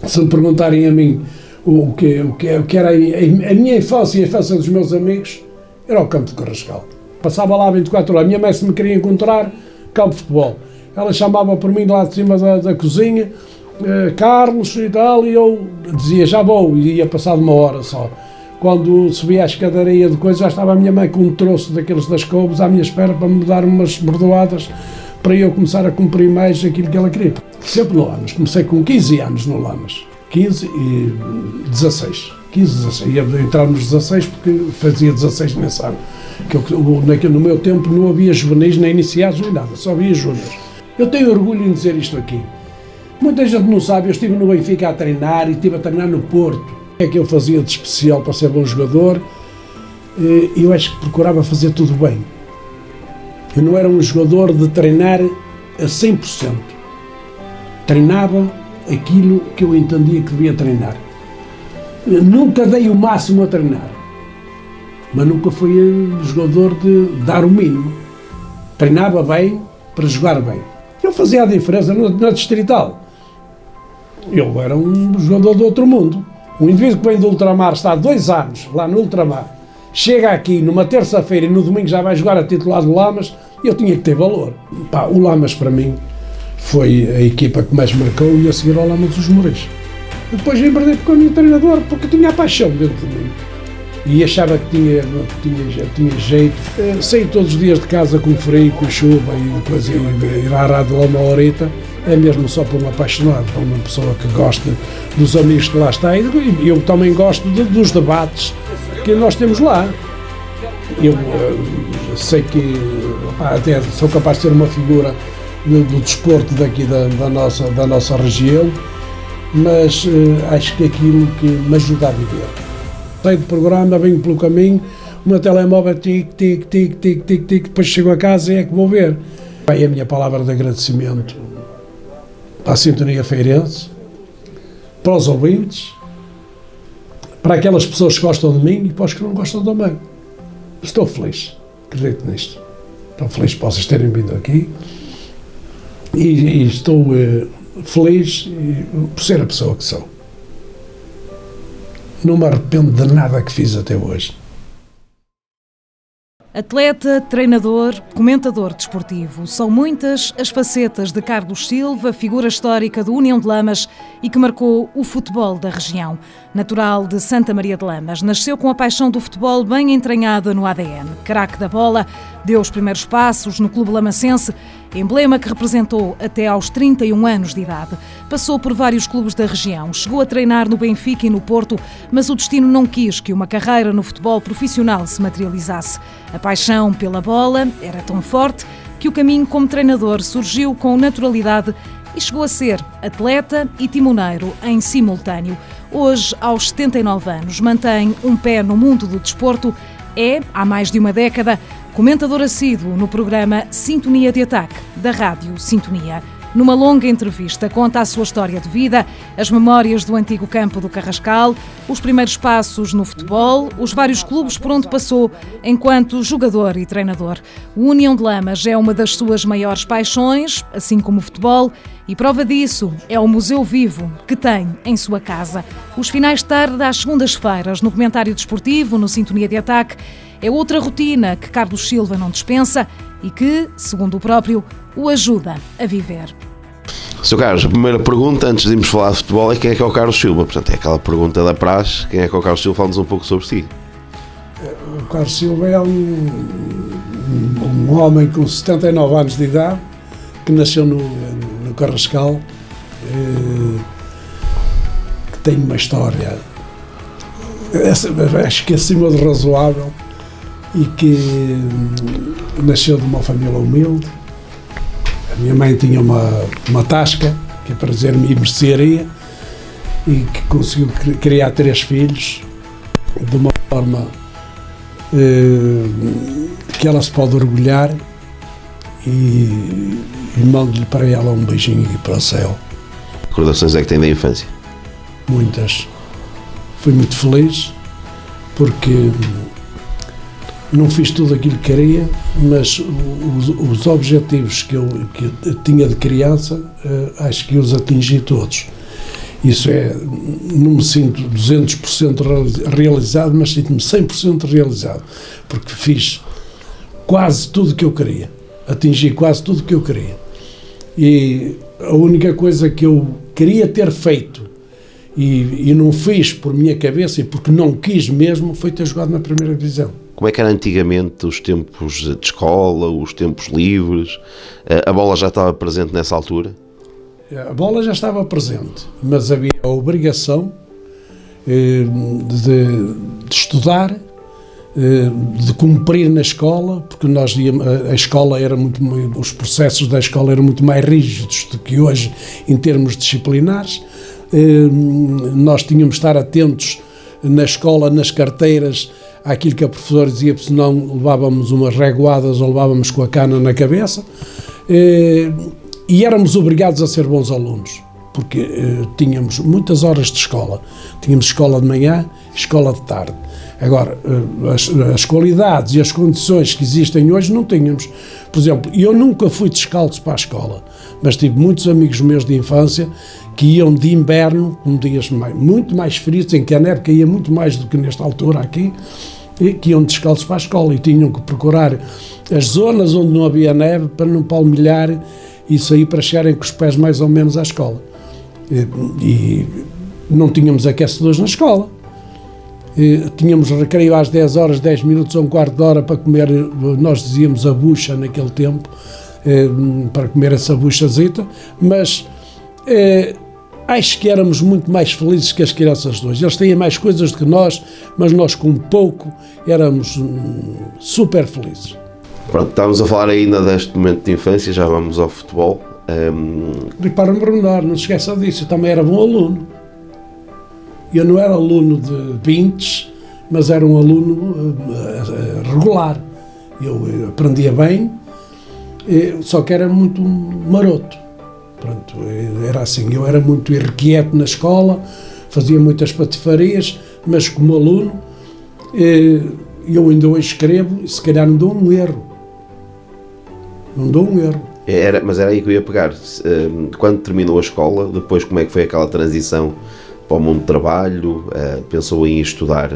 Se me perguntarem a mim o que era a minha infância e a infância dos meus amigos, era o campo de Carrascal. Passava lá 24 horas. A minha mãe, se me queria encontrar, campo de futebol. Ela chamava por mim lá de cima da cozinha, Carlos e tal, e eu dizia, já vou, e ia passar de uma hora só. Quando subia a escadaria de coisas, já estava a minha mãe com um troço daqueles das couves à minha espera para me dar umas bordoadas para eu começar a cumprir mais aquilo que ela queria. Sempre no Lamas. Comecei com 15 anos no Lamas. 15 e 16. 15, 16. Ia entrar nos 16 porque fazia 16 nesse ano. No meu tempo não havia juvenis, nem iniciados, nem nada. Só havia júniores. Eu tenho orgulho em dizer isto aqui. Muita gente não sabe, eu estive no Benfica a treinar e estive a treinar no Porto. O que é que eu fazia de especial para ser bom jogador? Eu acho que procurava fazer tudo bem. Eu não era um jogador de treinar a 100%. Treinava aquilo que eu entendia que devia treinar. Eu nunca dei o máximo a treinar, mas nunca fui jogador de dar o mínimo. Treinava bem para jogar bem. Eu fazia a diferença na Distrital. Eu era um jogador do outro mundo. Um indivíduo que vem do ultramar, está há 2 anos lá no ultramar, chega aqui numa terça-feira e no domingo já vai jogar a titular do Lamas, eu tinha que ter valor. O Lamas para mim foi a equipa que mais marcou e a seguir ao Lamas dos Moreiros. Depois vim perder com o meu treinador porque tinha a paixão dentro de mim e achava que tinha jeito. Saí todos os dias de casa com frio, com chuva e depois ir à rádio lá uma horita. É mesmo só por um apaixonado, por uma pessoa que gosta dos amigos que lá está. E eu também gosto dos debates que nós temos lá. Eu sei que até sou capaz de ser uma figura do desporto daqui da nossa região, mas acho que é aquilo que me ajuda a viver. Saio do programa, venho pelo caminho, o meu telemóvel tic, tic, tic, tic, tic, tic, depois chego a casa e é que vou ver. É a minha palavra de agradecimento para a Sintonia Feirense, para os ouvintes, para aquelas pessoas que gostam de mim e para os que não gostam também. Estou feliz, acredito nisto. Estou feliz por vocês terem vindo aqui e estou feliz por ser a pessoa que sou. Não me arrependo de nada que fiz até hoje. Atleta, treinador, comentador desportivo. São muitas as facetas de Carlos Silva, figura histórica do União de Lamas e que marcou o futebol da região. Natural de Santa Maria de Lamas, nasceu com a paixão do futebol bem entranhada no ADN. Craque da bola, deu os primeiros passos no clube lamacense, emblema que representou até aos 31 anos de idade. Passou por vários clubes da região, chegou a treinar no Benfica e no Porto, mas o destino não quis que uma carreira no futebol profissional se materializasse. A paixão pela bola era tão forte que o caminho como treinador surgiu com naturalidade e chegou a ser atleta e timoneiro em simultâneo. Hoje, aos 79 anos, mantém um pé no mundo do desporto. É, há mais de uma década, comentador assíduo no programa Sintonia de Ataque, da Rádio Sintonia. Numa longa entrevista, conta a sua história de vida, as memórias do antigo campo do Carrascal, os primeiros passos no futebol, os vários clubes por onde passou enquanto jogador e treinador. O União de Lamas é uma das suas maiores paixões, assim como o futebol, e prova disso é o Museu Vivo que tem em sua casa. Os finais de tarde às segundas-feiras, no comentário desportivo, no Sintonia de Ataque, é outra rotina que Carlos Silva não dispensa e que, segundo o próprio, o ajuda a viver. Sr. Carlos, a primeira pergunta, antes de irmos falar de futebol, é quem é que é o Carlos Silva? Portanto, é aquela pergunta da praxe, quem é que é o Carlos Silva? Fala-nos um pouco sobre si. O Carlos Silva é um homem com 79 anos de idade, que nasceu no Carrascal, que tem uma história, acho que acima de razoável, e que nasceu de uma família humilde. A minha mãe tinha uma tasca, que é para dizer-me mercearia, e que conseguiu criar 3 filhos de uma forma que ela se pode orgulhar, e mando-lhe para ela um beijinho e para o céu. Que recordações é que tem da infância? Muitas. Fui muito feliz porque não fiz tudo aquilo que queria, mas os objetivos que eu tinha de criança, acho que os atingi todos. Isso não me sinto 200% realizado, mas sinto-me 100% realizado, porque fiz quase tudo o que eu queria, atingi quase tudo o que eu queria. E a única coisa que eu queria ter feito e não fiz por minha cabeça e porque não quis mesmo, foi ter jogado na primeira divisão. Como é que era antigamente os tempos de escola, os tempos livres? A bola já estava presente nessa altura? A bola já estava presente, mas havia a obrigação de estudar, de cumprir na escola, porque a escola era os processos da escola eram muito mais rígidos do que hoje em termos disciplinares. Nós tínhamos de estar atentos na escola, nas carteiras, àquilo que a professora dizia, porque senão levávamos umas reguadas ou levávamos com a cana na cabeça. E éramos obrigados a ser bons alunos, porque tínhamos muitas horas de escola. Tínhamos escola de manhã, escola de tarde. Agora, as qualidades e as condições que existem hoje não tínhamos. Por exemplo, eu nunca fui descalço para a escola, mas tive muitos amigos meus de infância que iam de inverno, dias muito mais frios, em que a neve caía muito mais do que nesta altura aqui, e que iam descalços para a escola e tinham que procurar as zonas onde não havia neve para não palmilhar e sair para chegarem com os pés mais ou menos à escola. E não tínhamos aquecedores na escola. Tínhamos recreio às 10 horas, 10 minutos ou um quarto de hora para comer, nós dizíamos a bucha naquele tempo, para comer essa buchazita, mas acho que éramos muito mais felizes que as crianças de hoje. Eles têm mais coisas do que nós, mas nós com pouco éramos super felizes. Pronto, estávamos a falar ainda deste momento de infância, já vamos ao futebol. Para me menor, não se esqueça disso, eu também era bom aluno. Eu não era aluno de 20, mas era um aluno regular. Eu aprendia bem, só que era muito maroto. Pronto, era assim, eu era muito irrequieto na escola, fazia muitas patifarias, mas como aluno, eu ainda hoje escrevo e se calhar não dou um erro. Não dou um erro. Mas era aí que eu ia pegar. Quando terminou a escola, depois como é que foi aquela transição para o mundo do trabalho? Pensou em estudar?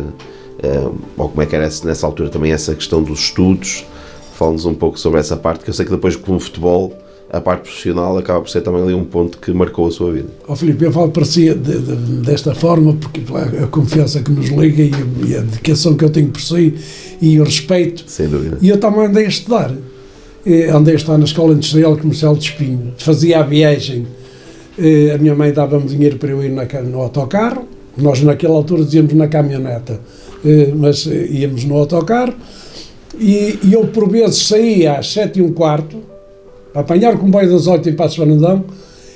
Ou como é que era nessa altura também essa questão dos estudos? Fala-nos um pouco sobre essa parte, que eu sei que depois com o futebol, a parte profissional acaba por ser também ali um ponto que marcou a sua vida. Filipe, eu falo para si desta forma, porque a confiança que nos liga e a dedicação que eu tenho por si e o respeito. Sem dúvida. E eu também andei a estudar. Andei a estudar na Escola Industrial Comercial de Espinho. Fazia a viagem. A minha mãe dava-me dinheiro para eu ir no autocarro. Nós naquela altura dizíamos na caminhoneta, mas íamos no autocarro. E eu por vezes saía às 7h15, para apanhar o comboio das 8 em Passos Fernandão,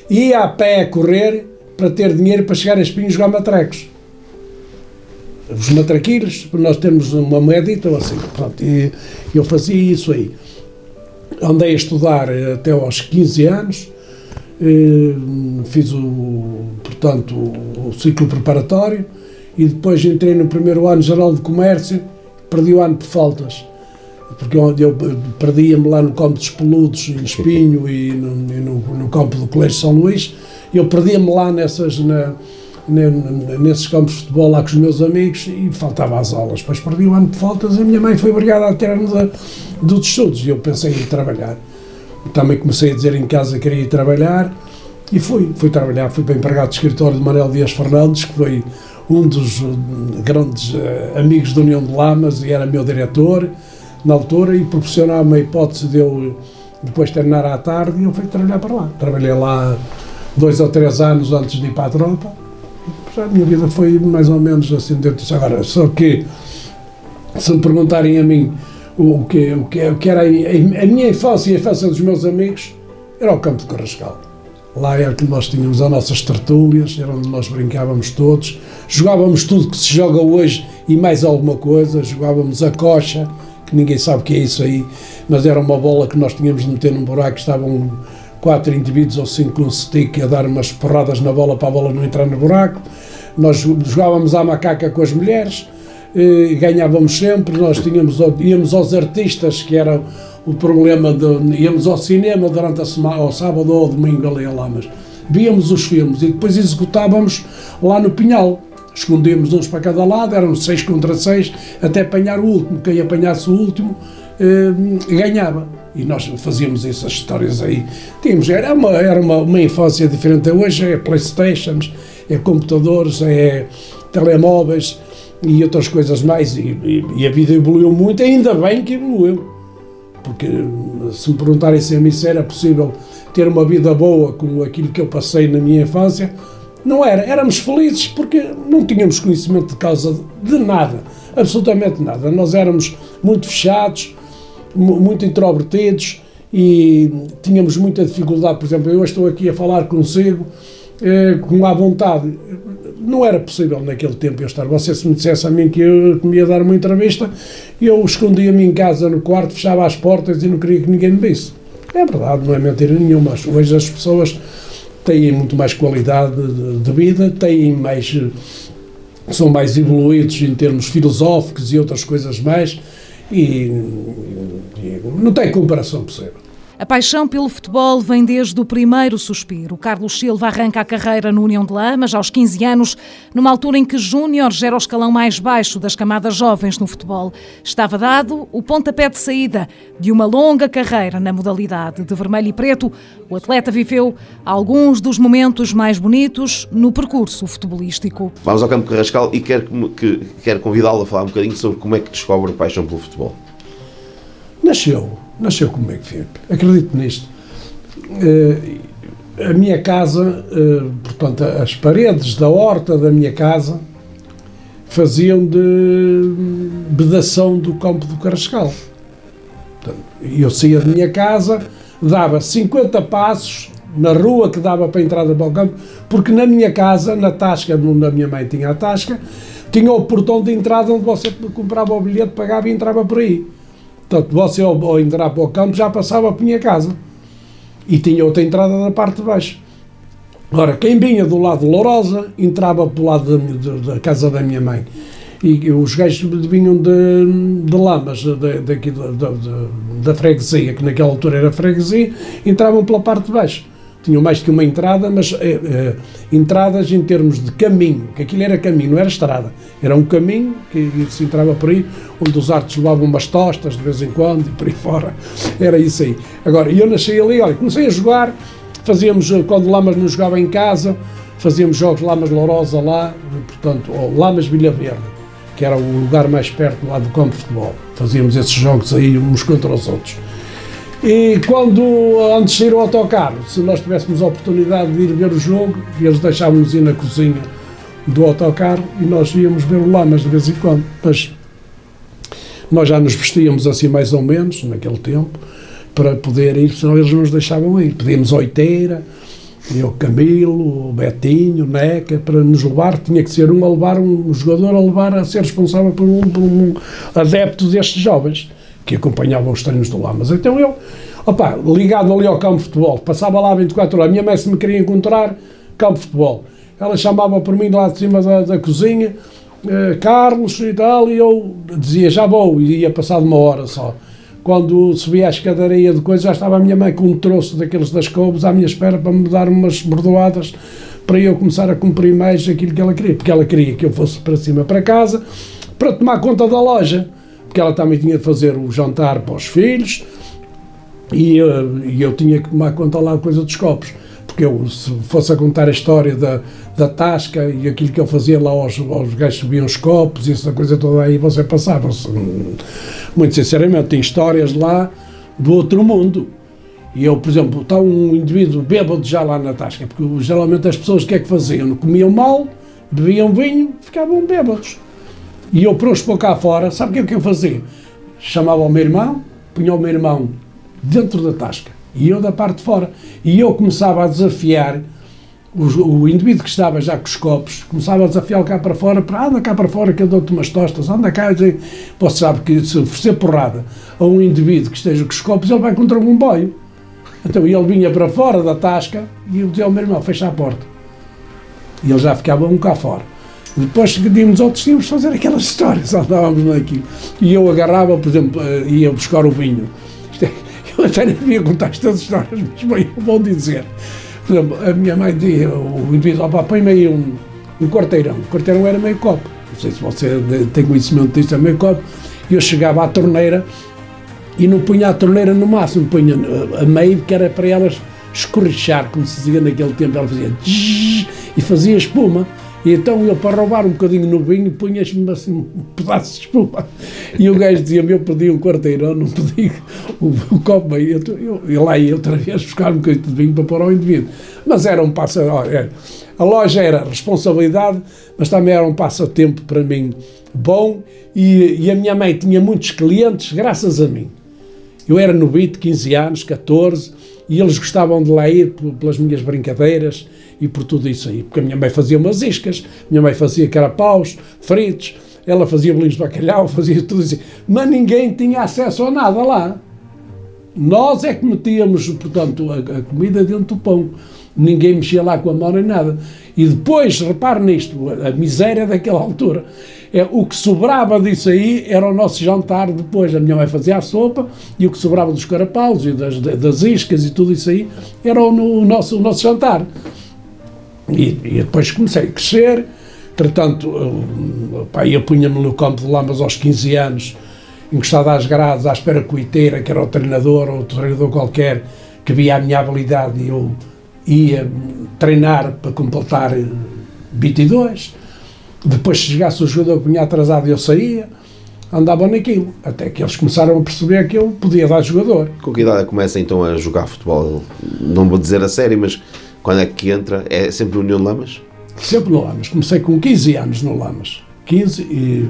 e ia a pé a correr para ter dinheiro para chegar a Espinho e jogar matrecos. Os matraquilhos, para nós termos uma moedita ou assim. Pronto, e eu fazia isso aí. Andei a estudar até aos 15 anos, fiz portanto, o ciclo preparatório e depois entrei no primeiro ano geral de comércio, perdi o ano por faltas, porque eu perdia-me lá no campo dos Peludos, em Espinho e no campo do Colégio São Luís, eu perdia-me lá nesses campos de futebol lá com os meus amigos e faltava às aulas. Depois perdi o ano de faltas e a minha mãe foi obrigada a tirar-me dos estudos e eu pensei em ir trabalhar. Também comecei a dizer em casa que queria ir trabalhar e fui trabalhar. Fui para empregado de escritório de Manuel Dias Fernandes, que foi um dos grandes amigos da União de Lamas e era meu diretor na altura, e proporcionava-me a hipótese de eu depois terminar à tarde e eu fui trabalhar para lá. Trabalhei lá 2 ou 3 anos antes de ir para a tropa. A minha vida foi mais ou menos assim dentro disso. Agora, só que se me perguntarem a mim o que era a minha infância e a infância dos meus amigos, era o campo de Carrascal. Lá era que nós tínhamos as nossas tertúlias, era onde nós brincávamos todos, jogávamos tudo que se joga hoje e mais alguma coisa, jogávamos a coxa, que ninguém sabe o que é isso aí, mas era uma bola que nós tínhamos de meter num buraco, estavam 4 indivíduos ou 5 com um stick a dar umas porradas na bola para a bola não entrar no buraco. Nós jogávamos à macaca com as mulheres, ganhávamos sempre. Nós íamos aos artistas, que era o problema, íamos ao cinema durante a semana, ao sábado ou ao domingo ali a Lamas. víamos os filmes e depois executávamos lá no Pinhal. Escondíamos uns para cada lado, eram 6 contra 6, até apanhar o último. Quem apanhasse o último ganhava. E nós fazíamos essas histórias aí. Era uma infância diferente. Hoje é Playstations, é computadores, é telemóveis e outras coisas mais. E a vida evoluiu muito, ainda bem que evoluiu. Porque se me perguntarem se a mim era possível ter uma vida boa com aquilo que eu passei na minha infância, não era. Éramos felizes porque não tínhamos conhecimento de causa de nada, absolutamente nada. Nós éramos muito fechados, muito introvertidos e tínhamos muita dificuldade. Por exemplo, eu estou aqui a falar consigo com à vontade. Não era possível naquele tempo eu estar. Você, se me dissesse a mim que eu me ia dar uma entrevista, eu escondia-me em casa no quarto, fechava as portas e não queria que ninguém me visse. É verdade, não é mentira nenhuma. Hoje as pessoas têm muito mais qualidade de vida, são mais evoluídos em termos filosóficos e outras coisas mais, e não tem comparação possível. A paixão pelo futebol vem desde o primeiro suspiro. Carlos Silva arranca a carreira no União de Lamas aos 15 anos, numa altura em que júniores era o escalão mais baixo das camadas jovens no futebol. Estava dado o pontapé de saída de uma longa carreira na modalidade. De vermelho e preto, o atleta viveu alguns dos momentos mais bonitos no percurso futebolístico. Vamos ao Campo Carrascal e quero convidá-lo a falar um bocadinho sobre como é que descobre a paixão pelo futebol. Nasceu comigo, Filipe. Acredito nisto. A minha casa, portanto, as paredes da horta da minha casa faziam de vedação do Campo do Carrascal. Eu saía da minha casa, dava 50 passos na rua que dava para a entrada para o campo, porque na minha casa, na tasca, onde a minha mãe tinha a tasca, tinha o portão de entrada onde você comprava o bilhete, pagava e entrava por aí. Portanto, você ao entrar para o campo já passava para a minha casa e tinha outra entrada na parte de baixo. Ora, quem vinha do lado de Lourosa entrava para o lado da casa da minha mãe, e os gajos vinham de Lamas, daqui da freguesia, que naquela altura era freguesia, entravam pela parte de baixo. Tinham mais que uma entrada, mas entradas em termos de caminho, que aquilo era caminho, não era estrada. Era um caminho que se entrava por aí, onde os artes levavam umas tostas de vez em quando e por aí fora. Era isso aí. Agora, eu nasci ali, olha, comecei a jogar, fazíamos, quando Lamas não jogava em casa, fazíamos jogos Lamas Lourosa lá, portanto, ou Lamas Vila Verde, que era o lugar mais perto lá do campo de futebol. Fazíamos esses jogos aí uns contra os outros. E antes de sair o autocarro, se nós tivéssemos a oportunidade de ir ver o jogo, eles deixavam-nos ir na cozinha do autocarro e nós íamos ver o Lamas de vez em quando. Mas nós já nos vestíamos assim mais ou menos, naquele tempo, para poder ir, senão eles não nos deixavam ir. Pedíamos Oiteira, o Camilo, o Betinho, o Neca, para nos levar. Tinha que ser um jogador a ser responsável por um adepto destes jovens que acompanhavam os treinos do Lamas. Então eu, ligado ali ao campo de futebol, passava lá 24 horas, a minha mãe se me queria encontrar, campo de futebol. Ela chamava por mim lá de cima da cozinha, Carlos e tal, e eu dizia, já vou, e ia passar de uma hora só. Quando subia a escadaria de coisa, já estava a minha mãe com um troço daqueles das couves à minha espera para me dar umas bordoadas para eu começar a cumprir mais aquilo que ela queria, porque ela queria que eu fosse para cima para casa, para tomar conta da loja, porque ela também tinha de fazer o jantar para os filhos e eu tinha que tomar conta lá da coisa dos copos, porque eu, se fosse a contar a história da tasca e aquilo que eu fazia lá aos gajos subiam os copos e essa coisa toda aí, você passava-se. Muito sinceramente, tem histórias lá do outro mundo. E eu, por exemplo, está um indivíduo bêbado já lá na tasca, porque geralmente as pessoas o que é que faziam? Comiam mal, bebiam vinho, ficavam bêbados. E eu, para os pôr cá fora, sabe o que é que eu fazia? Chamava o meu irmão, punha o meu irmão dentro da tasca e eu da parte de fora. E eu começava a desafiar o indivíduo que estava já com os copos, começava a desafiá-lo cá para fora, anda cá para fora que eu dou-te umas tostas, anda cá. Você sabe que se oferecer porrada a um indivíduo que esteja com os copos, ele vai contra o comboio. Então ele vinha para fora da tasca e eu dizia ao meu irmão, fecha a porta. E ele já ficava um cá fora. Depois seguimos outros, tínhamos de fazer aquelas histórias, andávamos naquilo. E eu agarrava, por exemplo, ia buscar o vinho. Eu até nem devia contar estas histórias, mas bem, vou dizer. Por exemplo, a minha mãe dizia, o indivíduo, põe-me aí um quarteirão. O quarteirão era meio copo. Não sei se você tem conhecimento disso, é meio copo. E eu chegava à torneira e não punha a torneira no máximo, punha a meio, que era para elas escorrechar, como se dizia naquele tempo, ela fazia e fazia espuma. E então eu, para roubar um bocadinho no vinho, punha-me assim um pedaço de espuma. E o gajo dizia-me, eu pedi um quarteirão, não pedi o copo meio. Eu lá ia outra vez buscar um bocadinho de vinho para pôr ao indivíduo. Mas era um passatempo. A loja era responsabilidade, mas também era um passatempo para mim bom. E a minha mãe tinha muitos clientes graças a mim. Eu era novito, 15 anos, 14, e eles gostavam de lá ir pelas minhas brincadeiras e por tudo isso aí. Porque a minha mãe fazia umas iscas, a minha mãe fazia carapaus, fritos, ela fazia bolinhos de bacalhau, fazia tudo isso. Mas ninguém tinha acesso a nada lá. Nós é que metíamos, portanto, a comida dentro do pão. Ninguém mexia lá com a mão nem nada. E depois, repare nisto, a miséria daquela altura. O que sobrava disso aí era o nosso jantar depois. A minha mãe fazia a sopa e o que sobrava dos carapaus e das iscas e tudo isso aí era o nosso jantar. E depois comecei a crescer. Entretanto, eu punha-me no campo de Lamas aos 15 anos, encostado às grades, à espera que o Iteira, que era o treinador ou outro treinador qualquer, que via a minha habilidade e eu ia treinar para completar 22. Depois, se chegasse o jogador que vinha atrasado, eu saía, andava naquilo, até que eles começaram a perceber que eu podia dar jogador. Com que idade começa então a jogar futebol? Não vou dizer a sério, mas quando é que entra? É sempre no União de Lamas? Sempre no Lamas. Comecei com 15 anos no Lamas. 15 e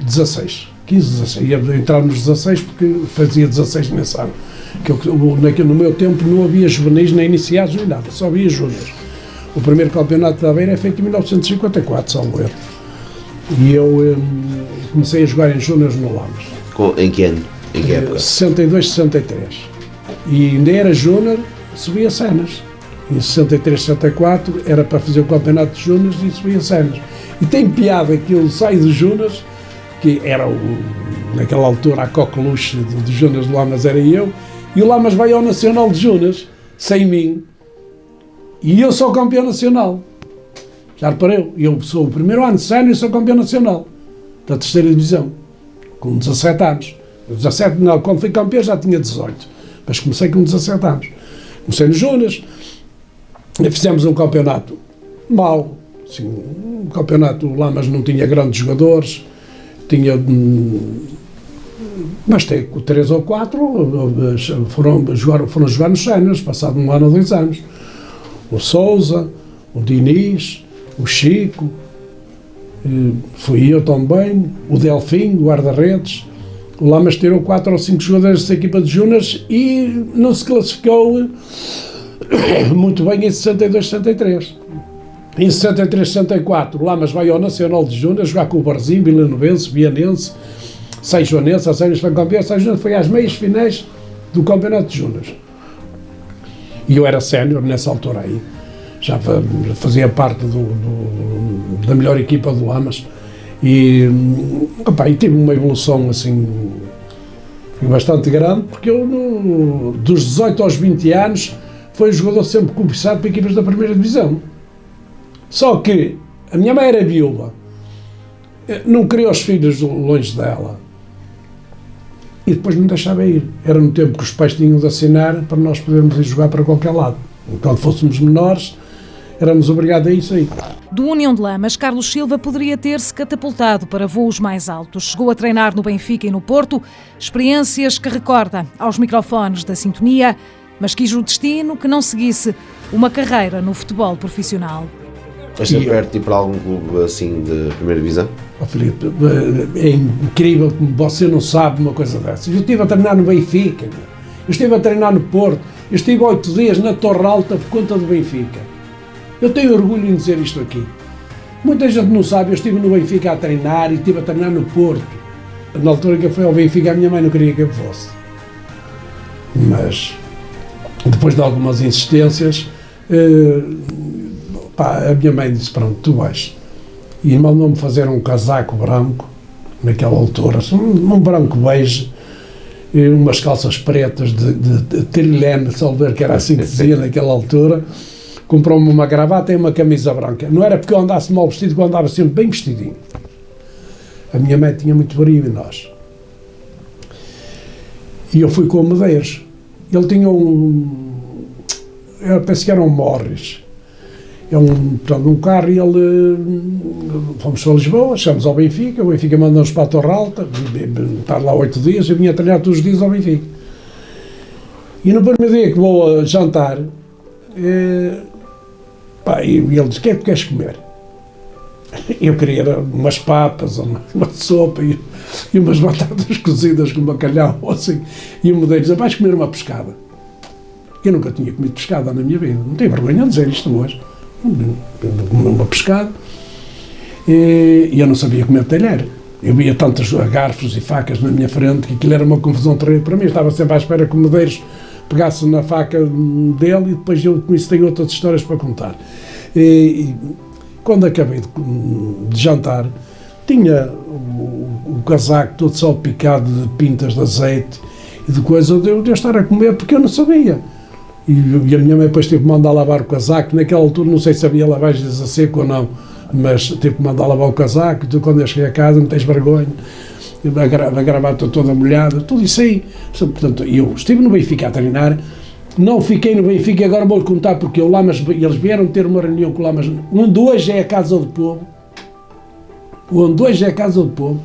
16. 15, 16. Ia entrar nos 16 porque fazia 16 nesse ano. No meu tempo não havia juvenis nem iniciados nem nada, só havia júniores. O primeiro campeonato da Beira é feito em 1954, salvo erro. E eu comecei a jogar em júniores no Lamas. Em que ano? Em que época? 62, 63. E ainda era júnior, subia cenas. Em 63, 64 era para fazer o campeonato de júniores e subia cenas. E tem piada que eu saio dos júniores, que era naquela altura a coqueluche dos júniores do Lamas era eu, e o Lamas vai ao Nacional de Júniores, sem mim, e eu sou campeão nacional. Já reparei, eu sou o primeiro ano de sénior e sou campeão nacional, da terceira divisão, com 17 anos. 17, não, quando fui campeão já tinha 18, mas comecei com 17 anos. Comecei nos Júniores, fizemos um campeonato mau, assim, um campeonato, o Lamas não tinha grandes jogadores, tinha, mas tem 3 ou 4 foram jogar nos séniores, passado 1 ano ou 2 anos. O Sousa, o Diniz, o Chico, fui eu também, o Delfim, o guarda-redes. O Lamas tirou 4 ou 5 jogadores dessa equipa de júniores e não se classificou muito bem em 62, 63. Em 63, 64, o Lamas vai ao Nacional de Júnior jogar com o Barzinho, Vilanovense, Vianense, Seixoanense, a Séniores foi campeão, Seixoanense foi às meias finais do campeonato de Júnior. E eu era sénior nessa altura aí, já fazia parte da melhor equipa do Lamas e tive uma evolução assim bastante grande, porque eu dos 18 aos 20 anos foi um jogador sempre cobiçado para equipas da primeira divisão. Só que a minha mãe era viúva, não queria os filhos longe dela e depois não deixava ir. Era no tempo que os pais tinham de assinar para nós podermos ir jogar para qualquer lado. Quando fôssemos menores, éramos obrigados a isso aí. Do União de Lamas, Carlos Silva poderia ter-se catapultado para voos mais altos. Chegou a treinar no Benfica e no Porto, experiências que recorda aos microfones da Sintonia, mas quis o destino que não seguisse uma carreira no futebol profissional. Mas é perto de ir para algum clube assim de primeira divisão? Oh, Filipe, é incrível como você não sabe uma coisa dessas. Eu estive a treinar no Benfica, eu estive a treinar no Porto, eu estive 8 dias na Torre Alta por conta do Benfica. Eu tenho orgulho em dizer isto aqui. Muita gente não sabe, eu estive no Benfica a treinar e estive a treinar no Porto. Na altura que eu fui ao Benfica, a minha mãe não queria que eu fosse. Mas, depois de algumas insistências, a minha mãe disse, pronto, tu vais. E mandou-me fazer um casaco branco, naquela altura, um branco bege, umas calças pretas de trilene, salvo ver que era assim que se dizia naquela altura, comprou-me uma gravata e uma camisa branca. Não era porque eu andasse mal vestido, que eu andava sempre bem vestidinho. A minha mãe tinha muito brilho em nós. E eu fui com o Medeiros. Ele tinha eu penso que era um Morris. Portanto, um carro, e ele... Fomos a Lisboa, chegamos ao Benfica, o Benfica mandou-nos para a Torre Alta, estar lá 8 dias, eu vinha a treinar todos os dias ao Benfica. E no primeiro dia que vou a jantar, e ele disse: o que é que queres comer? Eu queria umas papas, uma sopa e umas batatas cozidas com bacalhau, assim. E o Medeiros disse: vais comer uma pescada? Eu nunca tinha comido pescada na minha vida, não tenho vergonha de dizer isto hoje. Uma pescada, e eu não sabia comer talher. Eu via tantos garfos e facas na minha frente que aquilo era uma confusão terrível para mim. Estava sempre à espera que o Medeiros pegasse na faca dele, e depois eu com isso tenho outras histórias para contar. E quando acabei de jantar, tinha o casaco todo salpicado de pintas de azeite e de coisa de eu estar a comer, porque eu não sabia. E a minha mãe depois teve que mandar lavar o casaco. Naquela altura não sei se havia lavagens a seco ou não, mas teve que mandar lavar o casaco. Então, quando eu cheguei a casa, não tens vergonha, a gravata toda molhada, tudo isso aí. Portanto, eu estive no Benfica a treinar, não fiquei no Benfica, agora vou-lhe contar porque eu lá, mas eles vieram ter uma reunião com o Lamas, onde hoje é a Casa do Povo,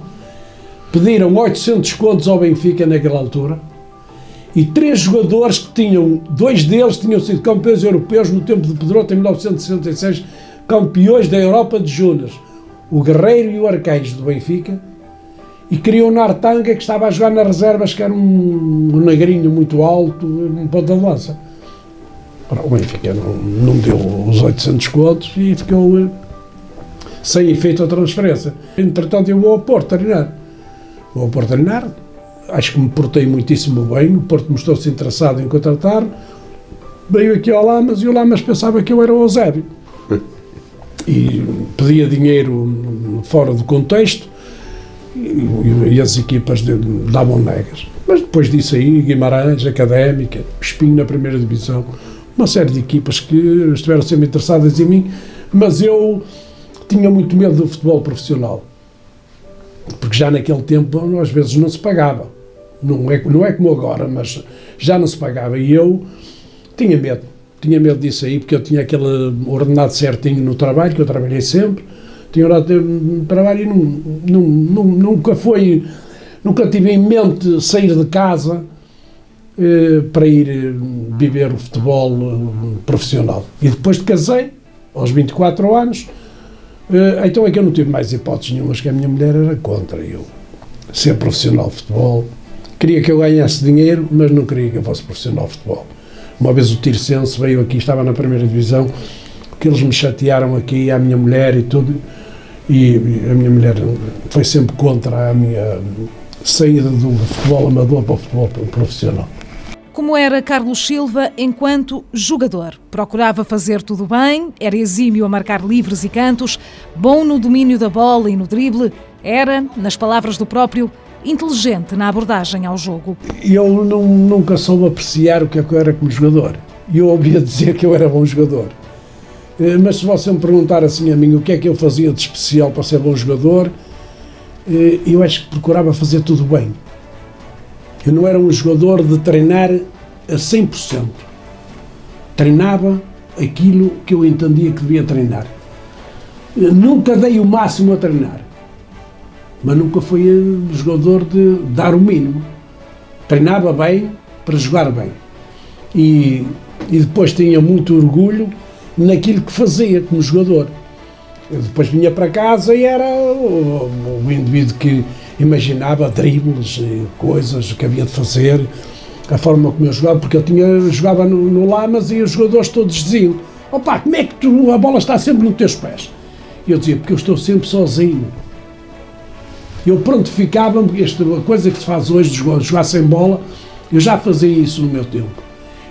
pediram 800 contos ao Benfica naquela altura. E 3 jogadores que tinham, 2 deles tinham sido campeões europeus no tempo de Pedroto, em 1966, campeões da Europa de Júniores, o Guerreiro e o Arcanjo do Benfica, e queriam o Nartanga, que estava a jogar nas reservas, que era um negrinho muito alto, um ponta de lança. O Benfica não deu os 800 contos e ficou sem efeito a transferência. Entretanto, eu vou ao Porto treinar. Acho que me portei muitíssimo bem, o Porto mostrou-se interessado em contratar, veio aqui ao Lamas, e o Lamas pensava que eu era o Eusébio. E pedia dinheiro fora do contexto, e as equipas davam negas. Mas depois disso aí, Guimarães, Académica, Espinho na primeira divisão, uma série de equipas que estiveram sempre interessadas em mim, mas eu tinha muito medo do futebol profissional, porque já naquele tempo às vezes não se pagava. Não é como agora, mas já não se pagava, e eu tinha medo disso aí, porque eu tinha aquele ordenado certinho no trabalho, que eu trabalhei sempre, tinha horário de trabalho, e nunca tive em mente sair de casa para ir viver o futebol profissional. E depois de casei, aos 24 anos, então é que eu não tive mais hipóteses nenhumas, que a minha mulher era contra eu ser profissional de futebol. Queria que eu ganhasse dinheiro, mas não queria que eu fosse profissional de futebol. Uma vez o Tirsense veio aqui, estava na primeira divisão, que eles me chatearam aqui, a minha mulher e tudo, e a minha mulher foi sempre contra a minha saída do futebol amador para o futebol profissional. Como era Carlos Silva enquanto jogador? Procurava fazer tudo bem, era exímio a marcar livres e cantos, bom no domínio da bola e no drible, era, nas palavras do próprio, inteligente na abordagem ao jogo. Eu nunca soube apreciar o que eu era como jogador. Eu ouvia dizer que eu era bom jogador. Mas se você me perguntar assim a mim o que é que eu fazia de especial para ser bom jogador, eu acho que procurava fazer tudo bem. Eu não era um jogador de treinar a 100%. Treinava aquilo que eu entendia que devia treinar. Eu nunca dei o máximo a treinar, mas nunca fui jogador de dar o mínimo. Treinava bem para jogar bem. E depois tinha muito orgulho naquilo que fazia como jogador. Eu depois vinha para casa e era o indivíduo que imaginava dribles e coisas que havia de fazer, a forma como eu jogava, porque eu jogava no Lamas e os jogadores todos diziam: opa, como é que a bola está sempre nos teus pés? E eu dizia: porque eu estou sempre sozinho. Eu prontificava-me, esta coisa que se faz hoje de jogar sem bola, eu já fazia isso no meu tempo.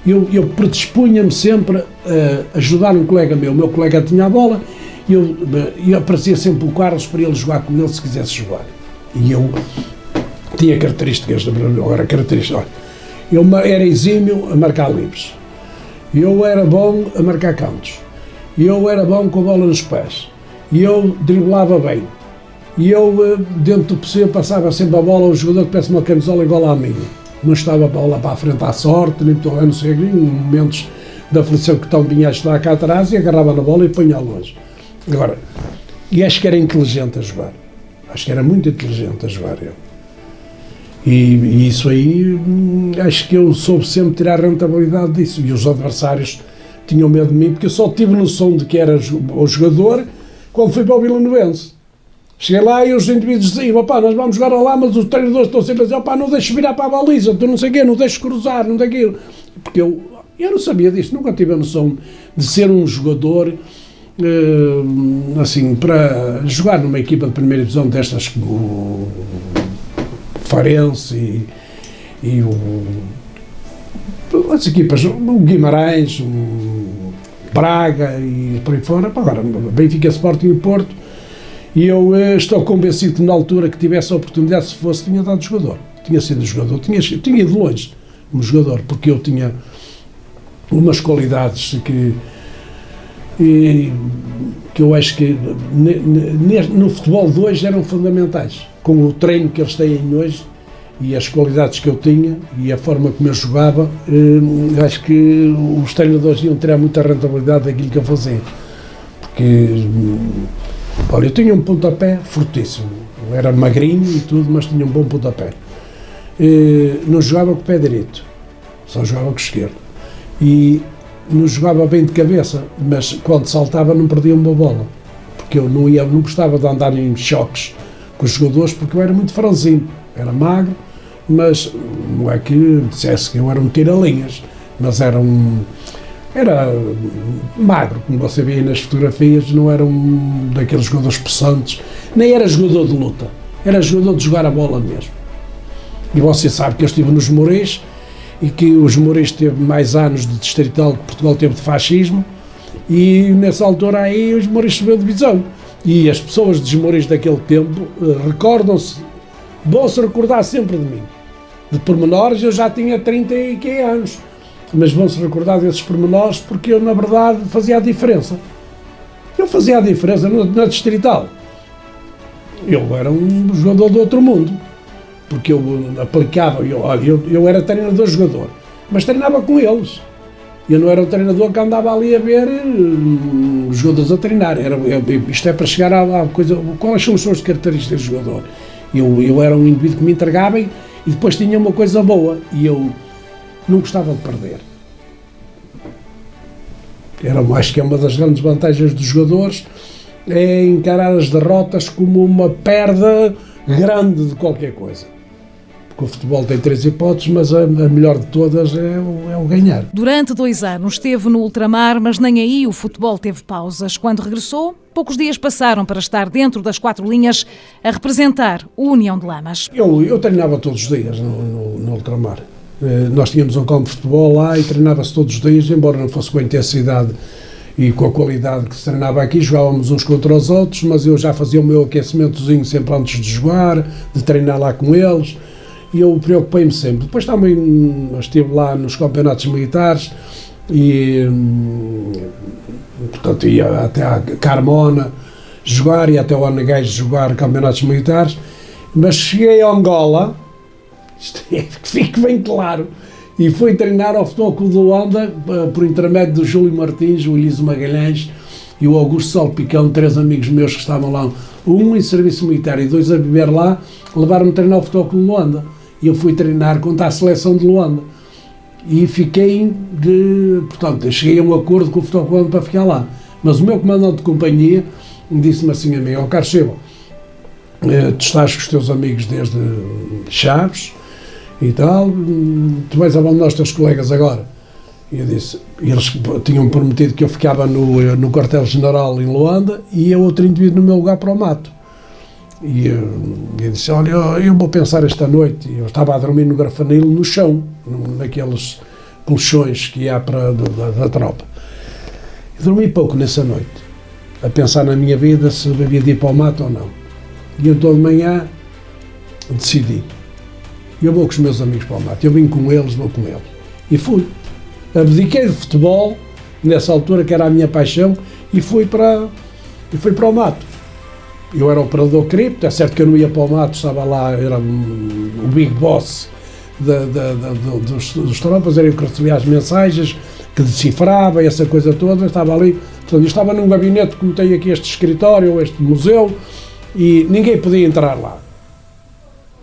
Eu predispunha-me sempre a ajudar um colega meu. O meu colega tinha a bola, e aparecia sempre o Carlos para ele jogar com ele se quisesse jogar. E eu tinha características, eu era exímio a marcar livres. eu era bom a marcar cantos, eu era bom com a bola nos pés, e eu driblava bem, e eu, dentro do possível, passava sempre a bola ao jogador que peça uma camisola igual à minha. Não estava a bola para a frente à sorte, nem eu não sei, em momentos da aflição que estão vinha a estar cá atrás, e agarrava na bola e punha longe. Agora, e acho que era inteligente a jogar. Acho que era muito inteligente a jogar eu. E isso aí, acho que eu soube sempre tirar rentabilidade disso. E os adversários tinham medo de mim, porque eu só tive noção de que era o jogador quando fui para o Vilanovense. Cheguei lá e os indivíduos diziam, opá, nós vamos jogar lá, mas os treinadores estão sempre a dizer, opá, não deixes virar para a baliza, tu não sei o quê, não deixes cruzar, não sei aquilo. Porque eu não sabia disso, nunca tive a noção de ser um jogador, assim, para jogar numa equipa de primeira divisão destas como o Farense e as equipas, o Guimarães, o Braga e por aí fora. Agora, Benfica, Sporting e Porto, e eu estou convencido que na altura que tivesse a oportunidade, se fosse, tinha dado jogador. Tinha sido jogador, tinha ido longe como jogador, porque eu tinha umas qualidades que eu acho que no futebol de hoje eram fundamentais, com o treino que eles têm hoje e as qualidades que eu tinha e a forma como eu jogava. Acho que os treinadores iam ter muita rentabilidade daquilo que eu fazia, porque olha, eu tinha um pontapé fortíssimo, eu era magrinho e tudo, mas tinha um bom pontapé. Não jogava com o pé direito, só jogava com o esquerdo, e não jogava bem de cabeça, mas quando saltava não perdia uma bola, porque eu não gostava de andar em choques com os jogadores, porque eu era muito franzino, era magro, mas não é que dissesse que eu era um tira-linhas, mas era magro, como você vê nas fotografias, não era um daqueles jogadores possantes, nem era jogador de luta, era jogador de jogar a bola mesmo. E você sabe que eu estive nos Moreiros, e que os Moreiros teve mais anos de distrital que Portugal teve de fascismo, e nessa altura aí os Moreiros subiu de divisão, e as pessoas dos Moreiros daquele tempo recordam-se, vão-se recordar sempre de mim, de pormenores. Eu já tinha 30 e que anos, mas vão-se recordar desses pormenores, porque eu na verdade fazia a diferença. Eu fazia a diferença na distrital. Eu era um jogador do outro mundo, porque eu aplicava, eu era treinador-jogador, mas treinava com eles. Eu não era o treinador que andava ali a ver os jogadores a treinar. Isto é para chegar à coisa, quais são as suas características de jogador. Eu era um indivíduo que me entregava e depois tinha uma coisa boa, e eu não gostava de perder. Acho que é uma das grandes vantagens dos jogadores, é encarar as derrotas como uma perda grande de qualquer coisa. Porque o futebol tem 3 hipóteses, mas a melhor de todas é o ganhar. Durante 2 anos esteve no ultramar, mas nem aí o futebol teve pausas. Quando regressou, poucos dias passaram para estar dentro das 4 linhas a representar o União de Lamas. Eu treinava todos os dias no ultramar. Nós tínhamos um campo de futebol lá e treinava-se todos os dias, embora não fosse com a intensidade e com a qualidade que se treinava aqui. Jogávamos uns contra os outros, mas eu já fazia o meu aquecimentozinho sempre antes de jogar, de treinar lá com eles, e eu preocupei-me sempre. Depois também estive lá nos campeonatos militares e, portanto, ia até a Carmona jogar e até o Anagás jogar campeonatos militares, mas cheguei a Angola, que fique bem claro, e fui treinar ao Futebol Clube de Luanda por intermédio do Júlio Martins, o Elísio Magalhães e o Augusto Salpicão, 3 amigos meus que estavam lá, um em serviço militar e 2 a viver lá, levaram-me a treinar ao Futebol Clube de Luanda, e eu fui treinar contra a seleção de Luanda, e fiquei portanto, cheguei a um acordo com o Futebol Clube de Luanda para ficar lá, mas o meu comandante de companhia disse-me assim a mim: ó Carlos Silva, tu estás com os teus amigos desde Chaves e tal, tu vais abandonar os teus colegas agora. E eu disse, eles tinham prometido que eu ficava no quartel-general em Luanda e eu outro indivíduo no meu lugar para o mato. E eu disse, olha, eu vou pensar esta noite. Eu estava a dormir no Grafanil, no chão, naqueles colchões que há da tropa. E dormi pouco nessa noite, a pensar na minha vida, se havia de ir para o mato ou não. E então de manhã decidi, eu vou com os meus amigos para o mato, eu vim com eles, vou com eles. E fui. Abdiquei de futebol, nessa altura, que era a minha paixão, e fui para o mato. Eu era operador cripto, é certo que eu não ia para o mato, estava lá, era o big boss dos tropas, era eu que recebia as mensagens, que decifrava, essa coisa toda, estava ali. Portanto, eu estava num gabinete, como tem aqui este escritório, este museu, e ninguém podia entrar lá.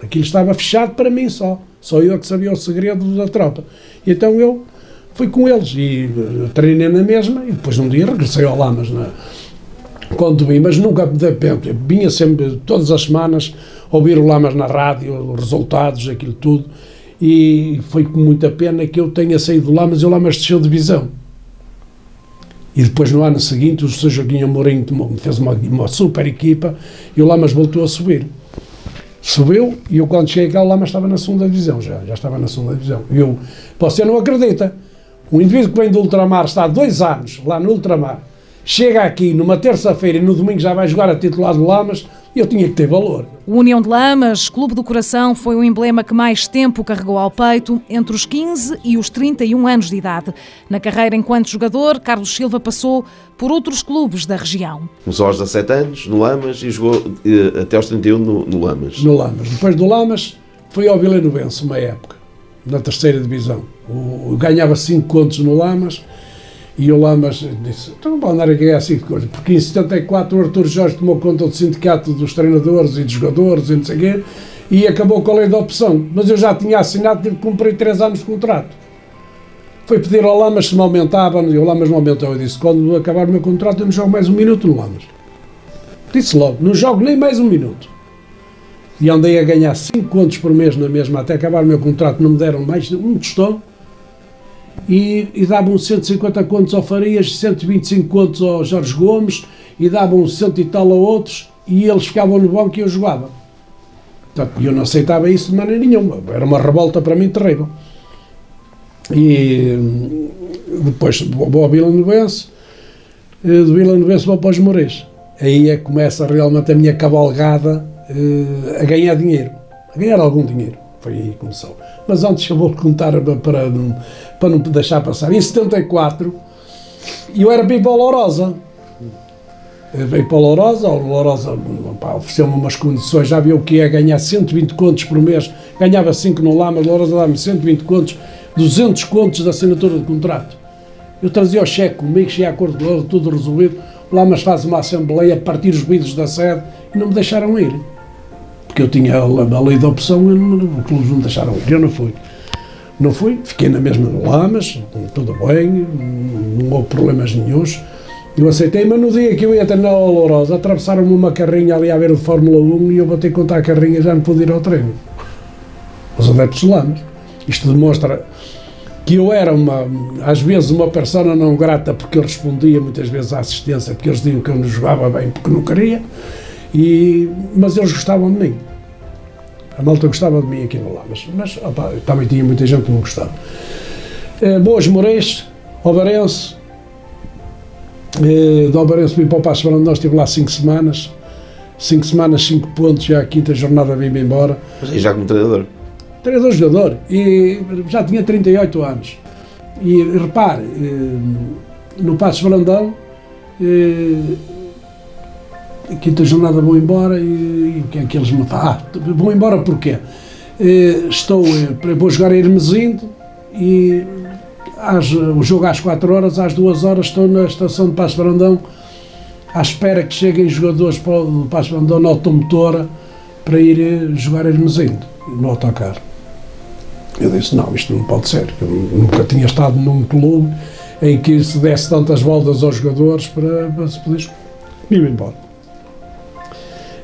Aquilo estava fechado para mim só eu que sabia o segredo da tropa. E então eu fui com eles e treinei na mesma, e depois um dia regressei ao Lamas, quando vim, mas nunca de repente, vinha sempre, todas as semanas, ouvir o Lamas na rádio, os resultados, aquilo tudo, e foi com muita pena que eu tenha saído do Lamas e o Lamas desceu de divisão. E depois, no ano seguinte, o Sr. Joaquim Amorim fez uma super equipa e o Lamas voltou a subir. Subiu e eu, quando cheguei cá, o Lamas estava na segunda divisão, já estava na segunda divisão. Você não acredita, um indivíduo que vem do ultramar, está há 2 anos lá no ultramar, chega aqui numa terça-feira e no domingo já vai jogar a titular do Lamas, eu tinha que ter valor. O União de Lamas, Clube do Coração, foi o emblema que mais tempo carregou ao peito, entre os 15 e os 31 anos de idade. Na carreira enquanto jogador, Carlos Silva passou por outros clubes da região. Começou aos 17 anos no Lamas e jogou até aos 31 no Lamas. No Lamas. Depois do Lamas, fui ao Vilanovense, uma época, na terceira divisão. Ganhava 5 contos no Lamas. E o Lamas disse, então não vou andar a ganhar 5 coisas, porque em 74 o Artur Jorge tomou conta do sindicato dos treinadores e dos jogadores e não sei o quê, e acabou com a lei da opção. Mas eu já tinha assinado, tive que cumprir 3 anos de contrato. Foi pedir ao Lamas se me aumentava, e o Lamas não aumentou. Eu disse, quando acabar o meu contrato eu não jogo mais 1 minuto no Lamas. Disse logo, não jogo nem mais 1 minuto. E andei a ganhar 5 contos por mês na mesma, até acabar o meu contrato não me deram mais um tostão. E davam 150 contos ao Farias, 125 contos ao Jorge Gomes, e davam 100 e tal a outros, e eles ficavam no banco e eu jogava. Portanto, eu não aceitava isso de maneira nenhuma, era uma revolta para mim terrível. E depois vou ao Vilanovense, do Vilanovense vou para os Moreiros. Aí é que começa realmente a minha cavalgada a ganhar dinheiro, a ganhar algum dinheiro. Foi aí que começou. Mas antes eu vou contar para não deixar passar. Em 74, eu era bem para o Lourosa. Veio para o Lourosa ofereceu-me umas condições, já viu o que é ganhar 120 contos por mês, ganhava 5 no Lamas, o Lourosa dava-me 120 contos, 200 contos da assinatura de contrato. Eu trazia o cheque comigo, cheguei a acordo com ele, tudo resolvido. O Lamas faz uma assembleia, partir os vidros da sede e não me deixaram ir. Porque eu tinha a lei da opção e os clubes não me deixaram ir. Eu não fui, fiquei na mesma do Lamas, tudo bem, não houve problemas nenhuns. Eu aceitei, mas no dia que eu ia treinar ao Lourosa, atravessaram-me uma carrinha ali à beira de Fórmula 1 e eu vou ter que contar a carrinha e já não pude ir ao treino. Os adeptos de Lamas. Isto demonstra que eu era às vezes uma persona não grata, porque eu respondia muitas vezes à assistência, porque eles diziam que eu não jogava bem porque não queria, mas eles gostavam de mim. A malta gostava de mim aqui no Lamas, mas opa, também tinha muita gente que não gostava. Boas Moreiros, Obarense, do Obarense vim para o Paços de Brandão, estive lá 5 semanas, 5 pontos, já a 5ª jornada vim-me embora. Mas aí já como treinador? Treinador-jogador, e já tinha 38 anos. E repare, no Paços de Brandão, a 5ª jornada vou embora e o que é que eles me falam? Vou embora porquê? Vou jogar a Hermesindo e o jogo às 4 horas, às 2 horas estou na estação de Paços de Brandão à espera que cheguem jogadores para o Paços de Brandão na automotora para ir jogar a Hermesindo, no autocarro. Eu disse, não, isto não pode ser, eu nunca tinha estado num clube em que se desse tantas voltas aos jogadores para se poder jogar. Vim-me embora.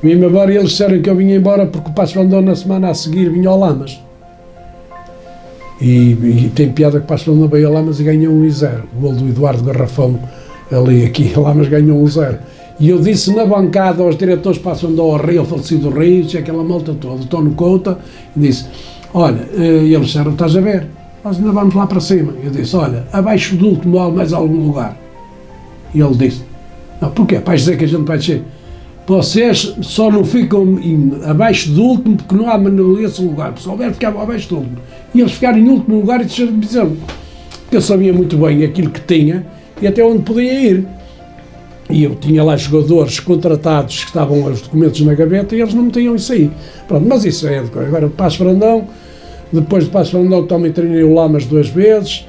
Vim-me embora e eles disseram que eu vinha embora porque o Paços de Brandão na semana a seguir vinha ao Lamas. E tem piada que o Paços de Brandão veio ao Lamas e ganhou 1-0. O gol do Eduardo Garrafão ali, aqui, o Lamas ganhou 1-0. E eu disse na bancada aos diretores do Paços de Brandão, ao Rei, ao falecido Rei, aquela malta toda, Tono Couta, e disse, olha, e eles disseram, estás a ver, nós ainda vamos lá para cima. Eu disse, olha, abaixo do último há mais algum lugar. E ele disse, não, porquê? Para dizer que a gente vai descer. Vocês só não ficam abaixo do último porque não há maneira desse lugar. Se houver, ficavam abaixo do último. E eles ficaram em último lugar e desceram de divisão. que eu sabia muito bem aquilo que tinha e até onde podia ir. E eu tinha lá jogadores contratados que estavam os documentos na gaveta e eles não metiam isso aí. Pronto, mas isso é agora Paços Brandão. Depois de Paços Brandão também treinei o Lamas 2 vezes,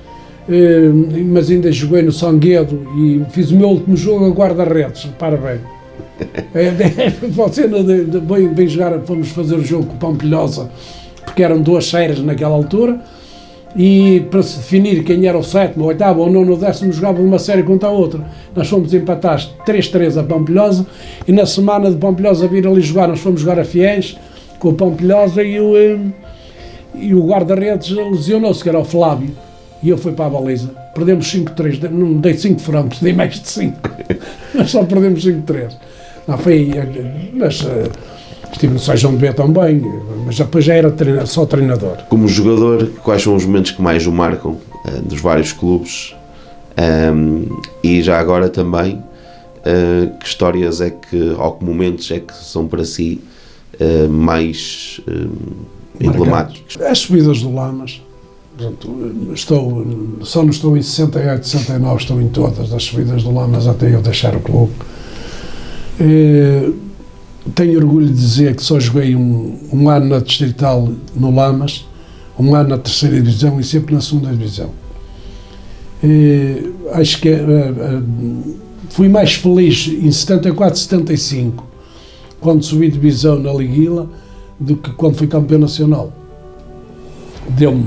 mas ainda joguei no Sanguedo e fiz o meu último jogo a guarda-redes, para bem. Você vem jogar, fomos fazer o jogo com o Pampilhosa, porque eram 2 séries naquela altura, e para se definir quem era o 7º, o 8º ou 9º ou 10º, jogava uma série contra a outra. Nós fomos empatar 3-3 a Pampilhosa, e na semana de Pampilhosa vir ali jogar, nós fomos jogar a Fiéis com o Pampilhosa e o guarda-redes lesionou-se, que era o Flávio, e eu fui para a baliza. Perdemos 5-3, não dei 5 francos, dei mais de 5, mas só perdemos 5-3. Não, mas estive no São João de B também, mas depois já era só treinador. Como jogador, quais são os momentos que mais o marcam dos vários clubes? E já agora também, que histórias é que, ou que momentos é que são para si mais emblemáticos? As subidas do Lamas. Só não estou em 68, 69, estou em todas as subidas do Lamas até eu deixar o clube. Tenho orgulho de dizer que só joguei um ano na Distrital no Lamas, um ano na 3ª Divisão e sempre na 2ª Divisão. Acho que fui mais feliz em 74, 75, quando subi de divisão na Liguila, do que quando fui campeão nacional. Deu-me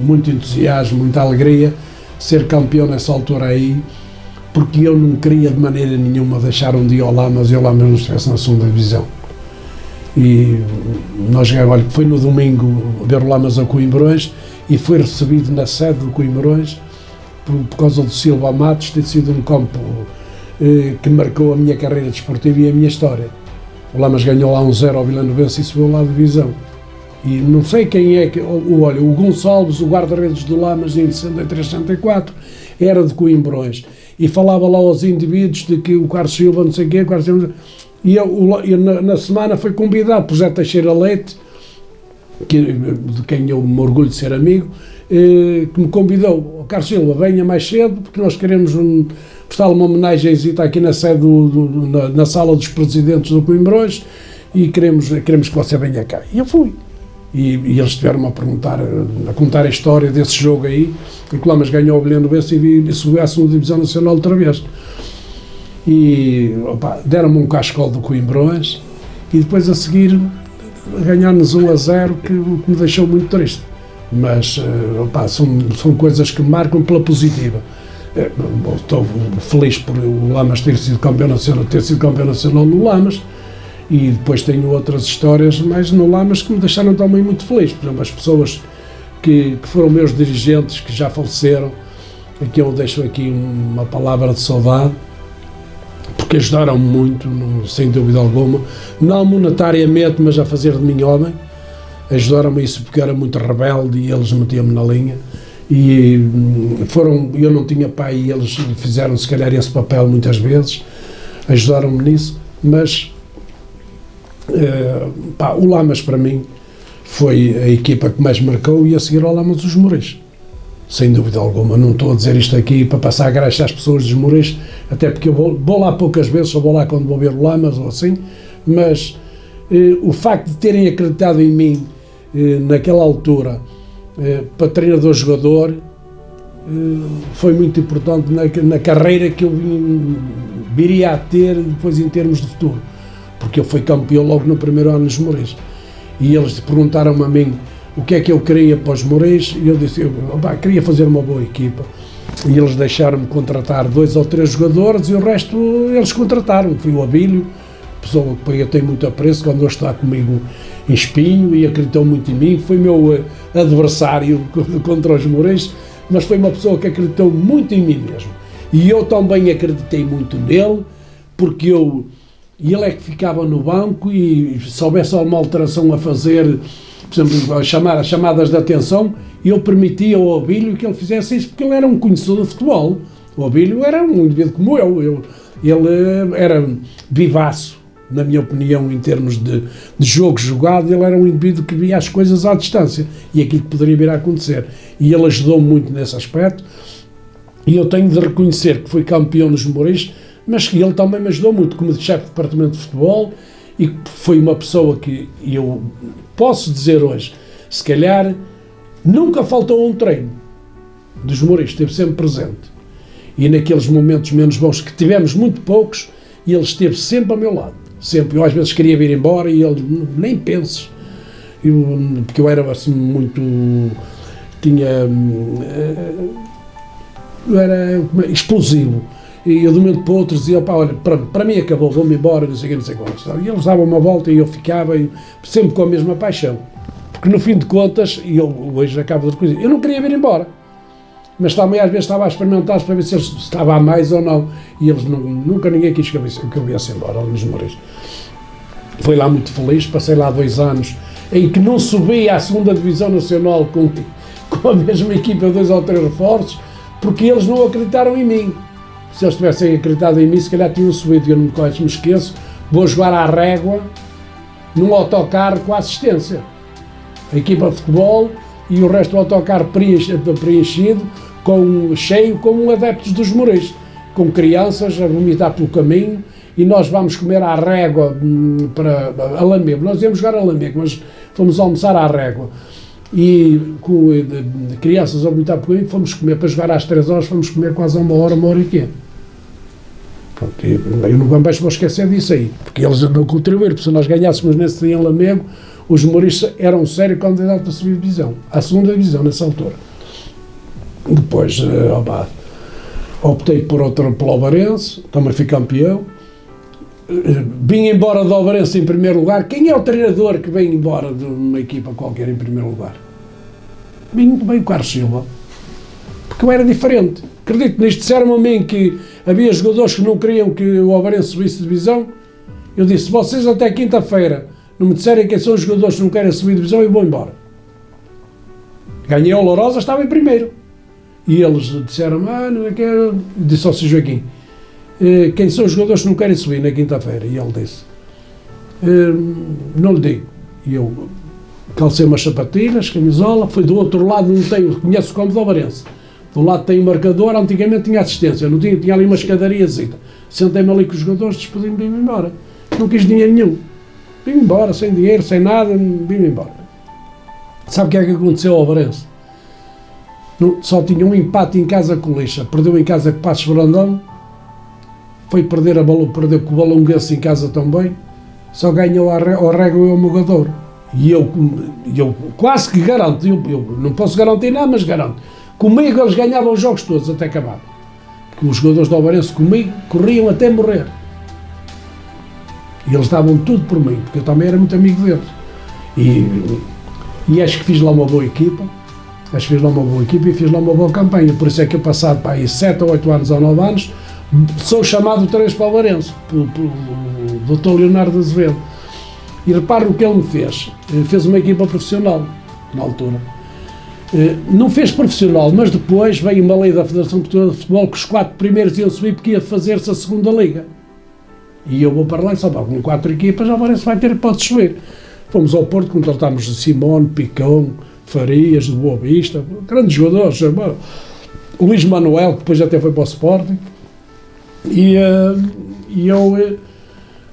muito entusiasmo, muita alegria ser campeão nessa altura aí, porque eu não queria de maneira nenhuma deixar um dia ao Lamas e o Lamas não estivesse na 2ª Divisão. E nós jogávamos, olha, foi no domingo ver o Lamas a Coimbrões e foi recebido na sede do Coimbrões por causa do Silva Matos, ter sido um campo que marcou a minha carreira desportiva e a minha história. O Lamas ganhou lá 1-0 ao Vila Novense e subiu lá a divisão. E não sei quem é que... Olha, o Gonçalves, o guarda-redes do Lamas em 63, 64, era de Coimbrões. E falava lá aos indivíduos de que o Carlos Silva, não sei o quê, e eu na semana fui convidado por José Teixeira Leite, de quem eu me orgulho de ser amigo, que me convidou: o Carlos Silva, venha mais cedo, porque nós queremos prestar uma homenagem aqui na sede, na sala dos presidentes do Coimbrões, e queremos que você venha cá. E eu fui. E eles estiveram-me a contar a história desse jogo aí, e que o Lamas ganhou o Vila Novense e subiu à 2ª Divisão Nacional outra vez. E deram-me um cascol do Coimbrões, e depois a seguir ganhar-nos 1-0, que me deixou muito triste. Mas são coisas que me marcam pela positiva. Estou feliz por o Lamas ter sido campeão nacional no Lamas, e depois tenho outras histórias, mas no Lamas, que me deixaram também muito feliz. Por exemplo, as pessoas que foram meus dirigentes, que já faleceram, que eu deixo aqui uma palavra de saudade, porque ajudaram-me muito, sem dúvida alguma, não monetariamente, mas a fazer de mim homem. Ajudaram-me isso porque eu era muito rebelde e eles metiam-me na linha. E eu não tinha pai e eles fizeram se calhar esse papel muitas vezes, ajudaram-me nisso, mas o Lamas para mim foi a equipa que mais marcou, e a seguir ao Lamas os Moreiros, sem dúvida alguma. Não estou a dizer isto aqui para passar a graxa às pessoas dos Moreiros, até porque eu vou lá poucas vezes, só vou lá quando vou ver o Lamas ou assim, mas o facto de terem acreditado em mim naquela altura, para treinador-jogador, foi muito importante na carreira que eu viria a ter depois em termos de futuro, porque eu fui campeão logo no primeiro ano dos Moreiros, e eles perguntaram-me a mim o que é que eu queria para os Moreiros, e eu disse, queria fazer uma boa equipa, e eles deixaram-me contratar 2 ou 3 jogadores, e o resto eles contrataram. Fui o Abílio, pessoa que eu tenho muito apreço, quando hoje está comigo em Espinho, e acreditou muito em mim, foi meu adversário contra os Moreiros, mas foi uma pessoa que acreditou muito em mim mesmo, e eu também acreditei muito nele, porque ele é que ficava no banco, e se houvesse alguma alteração a fazer, por exemplo, as chamadas de atenção, eu permitia ao Abílio que ele fizesse isso, porque ele era um conhecedor de futebol. O Abílio era um indivíduo como eu, ele era vivaço, na minha opinião, em termos de jogo jogado, ele era um indivíduo que via as coisas à distância e aquilo que poderia vir a acontecer. E ele ajudou muito nesse aspecto. E eu tenho de reconhecer que foi campeão nos Moreiros, mas que ele também me ajudou muito como chefe de departamento de futebol, e foi uma pessoa que eu posso dizer hoje, se calhar, nunca faltou um treino dos Moreiros, esteve sempre presente. E naqueles momentos menos bons, que tivemos muito poucos, ele esteve sempre ao meu lado. Sempre. Eu às vezes queria vir embora e ele, nem penses. Porque eu era assim muito... Eu era explosivo. E eu de um momento para o outro dizia, pá, olha, para mim acabou, vou-me embora, não sei o que, não sei quantos. E eles davam uma volta e eu ficava sempre com a mesma paixão. Porque no fim de contas, e eu hoje acabo de reconhecer, eu não queria vir embora. Mas também às vezes estava a experimentar para ver se estava a mais ou não. E eles nunca ninguém quis que eu viesse embora, ali nos Moreiros. Fui lá muito feliz, passei lá 2 anos em que não subi à 2ª Divisão Nacional com a mesma equipa, 2 ou 3 reforços, porque eles não acreditaram em mim. Se eles tivessem acreditado em mim, se calhar tinham subido. Eu não me esqueço, vou jogar à régua num autocarro com assistência. A equipa de futebol e o resto do autocarro preenchido, cheio com adeptos dos Moreiros, com crianças a vomitar pelo caminho, e nós vamos comer à régua para Lamego. Nós íamos jogar a Lamego, mas fomos almoçar à régua. E com crianças a vomitar pelo caminho, fomos comer, para jogar às 3 horas, fomos comer quase a 1 hora e quê. Eu nunca mais vou esquecer disso aí, porque eles não contribuíram, porque se nós ganhássemos nesse dia em Lamego, os Moreiros eram um sério candidato a subir divisão, à 2ª Divisão, nessa altura. Depois, optei pelo Ovarense, também fui campeão. Vim embora do Ovarense em primeiro lugar. Quem é o treinador que vem embora de uma equipa qualquer em primeiro lugar? Vim o Carlos Silva, porque eu era diferente. Acredito nisto. Disseram a mim que havia jogadores que não queriam que o Ovarense subisse de divisão. Eu disse, se vocês até quinta-feira não me disserem quem são os jogadores que não querem subir de divisão, eu vou embora. Ganhei o Lourosa, estava em primeiro. E eles disseram, não é que eu disse ao Sr. Joaquim, quem são os jogadores que não querem subir na quinta-feira? E ele disse, não lhe digo. E eu calcei umas sapatilhas, camisola, fui do outro lado, não tenho, conheço como do Ovarense. Do lado tem o marcador, antigamente tinha assistência, não tinha ali uma escadariazinha. Sentei-me ali com os jogadores, despedi-me, vim-me embora. Não quis dinheiro nenhum. Vim-me embora, sem dinheiro, sem nada, vim-me embora. Sabe o que é que aconteceu ao Ovarense? Só tinha um empate em casa com o Lixa, perdeu em casa com o Passos Brandão, foi perdeu com o Balonguense em casa também, só ganhou ao Régua e ao Mogador. E eu quase que garanto, eu não posso garantir nada, mas garanto, comigo eles ganhavam os jogos todos até acabar. Porque os jogadores do Ovarense comigo corriam até morrer. E eles davam tudo por mim, porque eu também era muito amigo deles. E acho que fiz lá uma boa equipa. E fiz lá uma boa campanha. Por isso é que eu, passado para aí 7 ou 8 anos ou 9 anos, sou chamado outra vez para o Ovarense, pelo Dr. Leonardo Azevedo. E repare o que ele me fez. Ele fez uma equipa profissional, na altura. Não fez profissional, mas depois veio uma lei da Federação Portuguesa de Futebol que os 4 primeiros iam subir porque ia fazer-se a 2ª Liga. E eu vou para lá e só com 4 equipas, já parece que vai ter hipótese de subir. Fomos ao Porto, contratámos Simone, Picão, Farias, de Boa Vista, grandes jogadores, o Luís Manuel, que depois até foi para o Sporting, e eu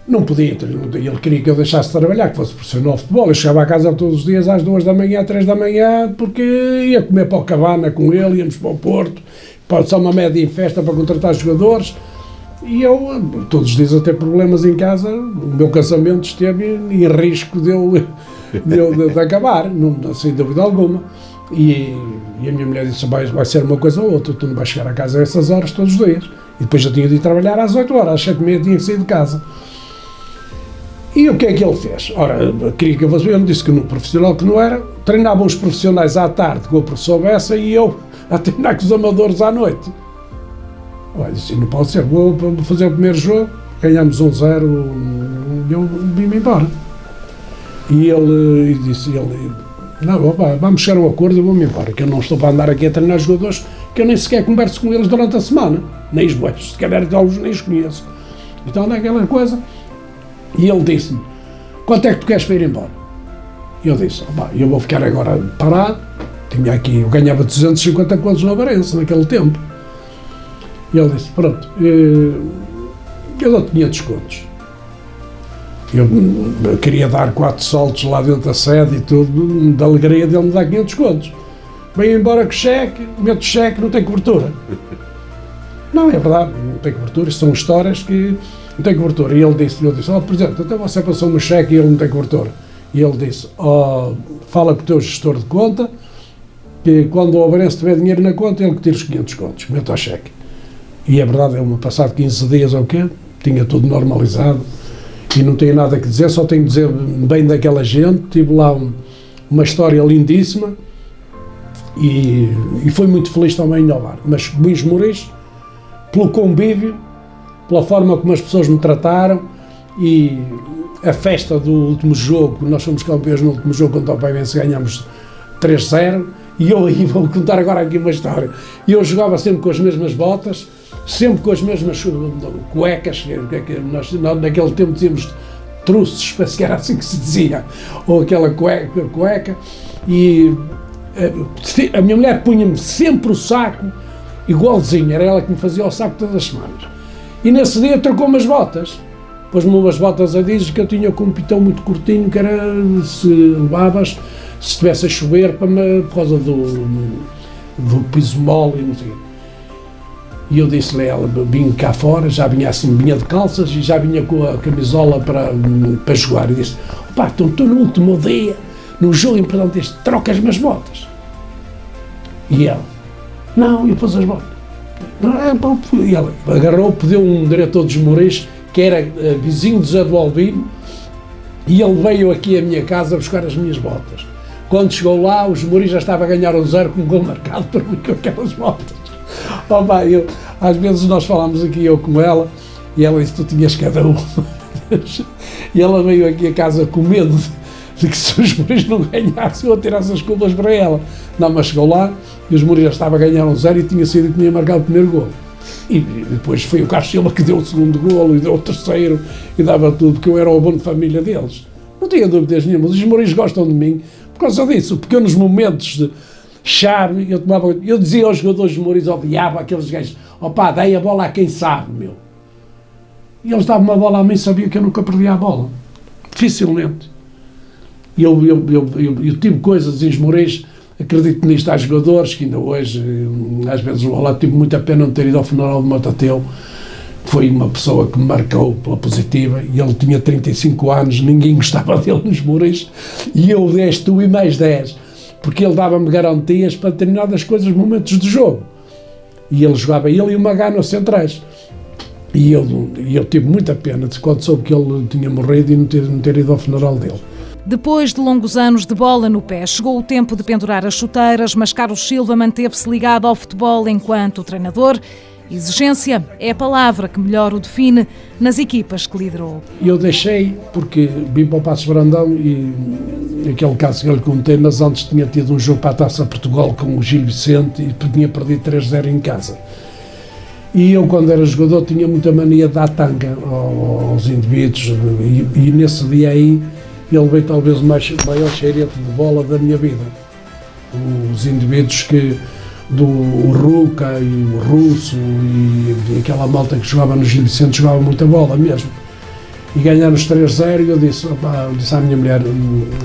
não podia, ele queria que eu deixasse de trabalhar, que fosse profissional de futebol. Eu chegava a casa todos os dias às 2 da manhã, 3 da manhã, porque ia comer para o Cabana com ele, íamos para o Porto, pode ser uma média em festa para contratar jogadores, e eu todos os dias a ter problemas em casa. O meu casamento esteve em risco de acabar, não, sem dúvida alguma, e a minha mulher disse, vai ser uma coisa ou outra, tu não vais chegar a casa a essas horas todos os dias. E depois eu tinha de ir trabalhar às 8 horas, às 7h30 tinha que sair de casa. E o que é que ele fez? Ora, queria que eu fosse, eu não disse que no profissional que não era, treinavam os profissionais à tarde com o professor Bessa e eu a treinar com os amadores à noite. Olha, disse, não pode ser, vou fazer o primeiro jogo, ganhamos 1-0, e eu vim-me embora. E ele disse, não, vamos chegar a um acordo e vou-me embora, que eu não estou para andar aqui a treinar jogadores que eu nem sequer converso com eles durante a semana, nem os bois, se calhar alguns nem os conheço. Então é aquela coisa. E ele disse-me, quanto é que tu queres para ir embora? E eu disse, eu vou ficar agora parado, tinha aqui, eu ganhava 250 contos no Avarense naquele tempo. E ele disse, pronto, eu dou-te 500 contos. Eu queria dar 4 saltos lá dentro da sede e tudo, da alegria dele me dar 500 contos. Venho embora com cheque, meto cheque, não tem cobertura. Não, é verdade, não tem cobertura, são histórias que não tem cobertura. E ele disse, presidente, até você passou-me o cheque e ele não tem cobertura. E ele disse, fala com o teu gestor de conta, que quando o Avarense tiver dinheiro na conta, ele que tira os 500 contos, mete ao cheque. E é verdade, eu, passado 15 dias ou o quê, tinha tudo normalizado e não tenho nada a dizer, só tenho que dizer bem daquela gente. Tive lá uma história lindíssima e foi muito feliz também em Ovar. Mas Luís Moris, pelo convívio, pela forma como as pessoas me trataram e a festa do último jogo, nós fomos campeões no último jogo contra o Paivense, ganhamos 3-0, e eu aí vou contar agora aqui uma história. Eu jogava sempre com as mesmas botas, sempre com as mesmas cuecas, nós naquele tempo dizíamos truços, parece que era assim que se dizia, ou aquela cueca, e a minha mulher punha-me sempre o saco igualzinho, era ela que me fazia o saco todas as semanas. E nesse dia trocou-me as botas, pôs-me umas botas a dizer que eu tinha com um pitão muito curtinho, que era, se levavas, se estivesse a chover, por causa do piso mole e não sei. E eu disse-lhe a ela, vim cá fora, já vinha assim, vinha de calças e já vinha com a camisola para jogar. E disse, então estou no último dia, no jogo importante este, trocas-me as botas. E ela, não, eu pus as botas. E ela agarrou, pediu um diretor dos Moris, que era vizinho de José do Albino, e ele veio aqui à minha casa buscar as minhas botas. Quando chegou lá, os Moris já estavam a ganhar 1-0 com um gol marcado por mim com aquelas botas. Às vezes nós falámos aqui, eu com ela, e ela disse, tu tinhas cada uma. E ela veio aqui a casa com medo de que se os Moris não ganhassem, eu atirasse as culpas para ela. Não, mas chegou lá, e os Moris já estavam a ganhar 1-0 e tinha sido que tinha marcado o primeiro gol. E depois foi o Carlos Silva que deu o segundo golo e deu o terceiro e dava tudo, porque eu era o abono de família deles. Não tinha dúvidas nenhuma, os Moris gostam de mim por causa disso, pequenos momentos de chave, eu dizia aos jogadores de Moris, odiava aqueles gajos, dei a bola a quem sabe, meu. E eles davam uma bola a mim, sabia que eu nunca perdia a bola, dificilmente. E eu tive coisas em Moris, acredito nisto, há jogadores que ainda hoje, às vezes vou lá, tive muita pena de ter ido ao funeral de Matateu. Foi uma pessoa que me marcou pela positiva e ele tinha 35 anos, ninguém gostava dele nos Moris e eu 10, tu e mais 10, porque ele dava-me garantias para determinadas coisas, momentos de jogo. E ele jogava, ele e o Magano centrais. E eu tive muita pena de quando soube que ele tinha morrido e não ter ido ao funeral dele. Depois de longos anos de bola no pé, chegou o tempo de pendurar as chuteiras, mas Carlos Silva manteve-se ligado ao futebol enquanto treinador. Exigência é a palavra que melhor o define nas equipas que liderou. Eu deixei porque vim para o Passos Brandão e aquele caso que eu lhe contei, mas antes tinha tido um jogo para a Taça Portugal com o Gil Vicente e tinha perdido 3-0 em casa. E eu, quando era jogador, tinha muita mania de dar tanga aos indivíduos e nesse dia aí ele veio talvez o maior cheirete de bola da minha vida. Os indivíduos do Ruca e o Russo e aquela malta que jogava no Gil Vicente jogava muita bola mesmo. E ganharam os 3-0 e eu disse à minha mulher,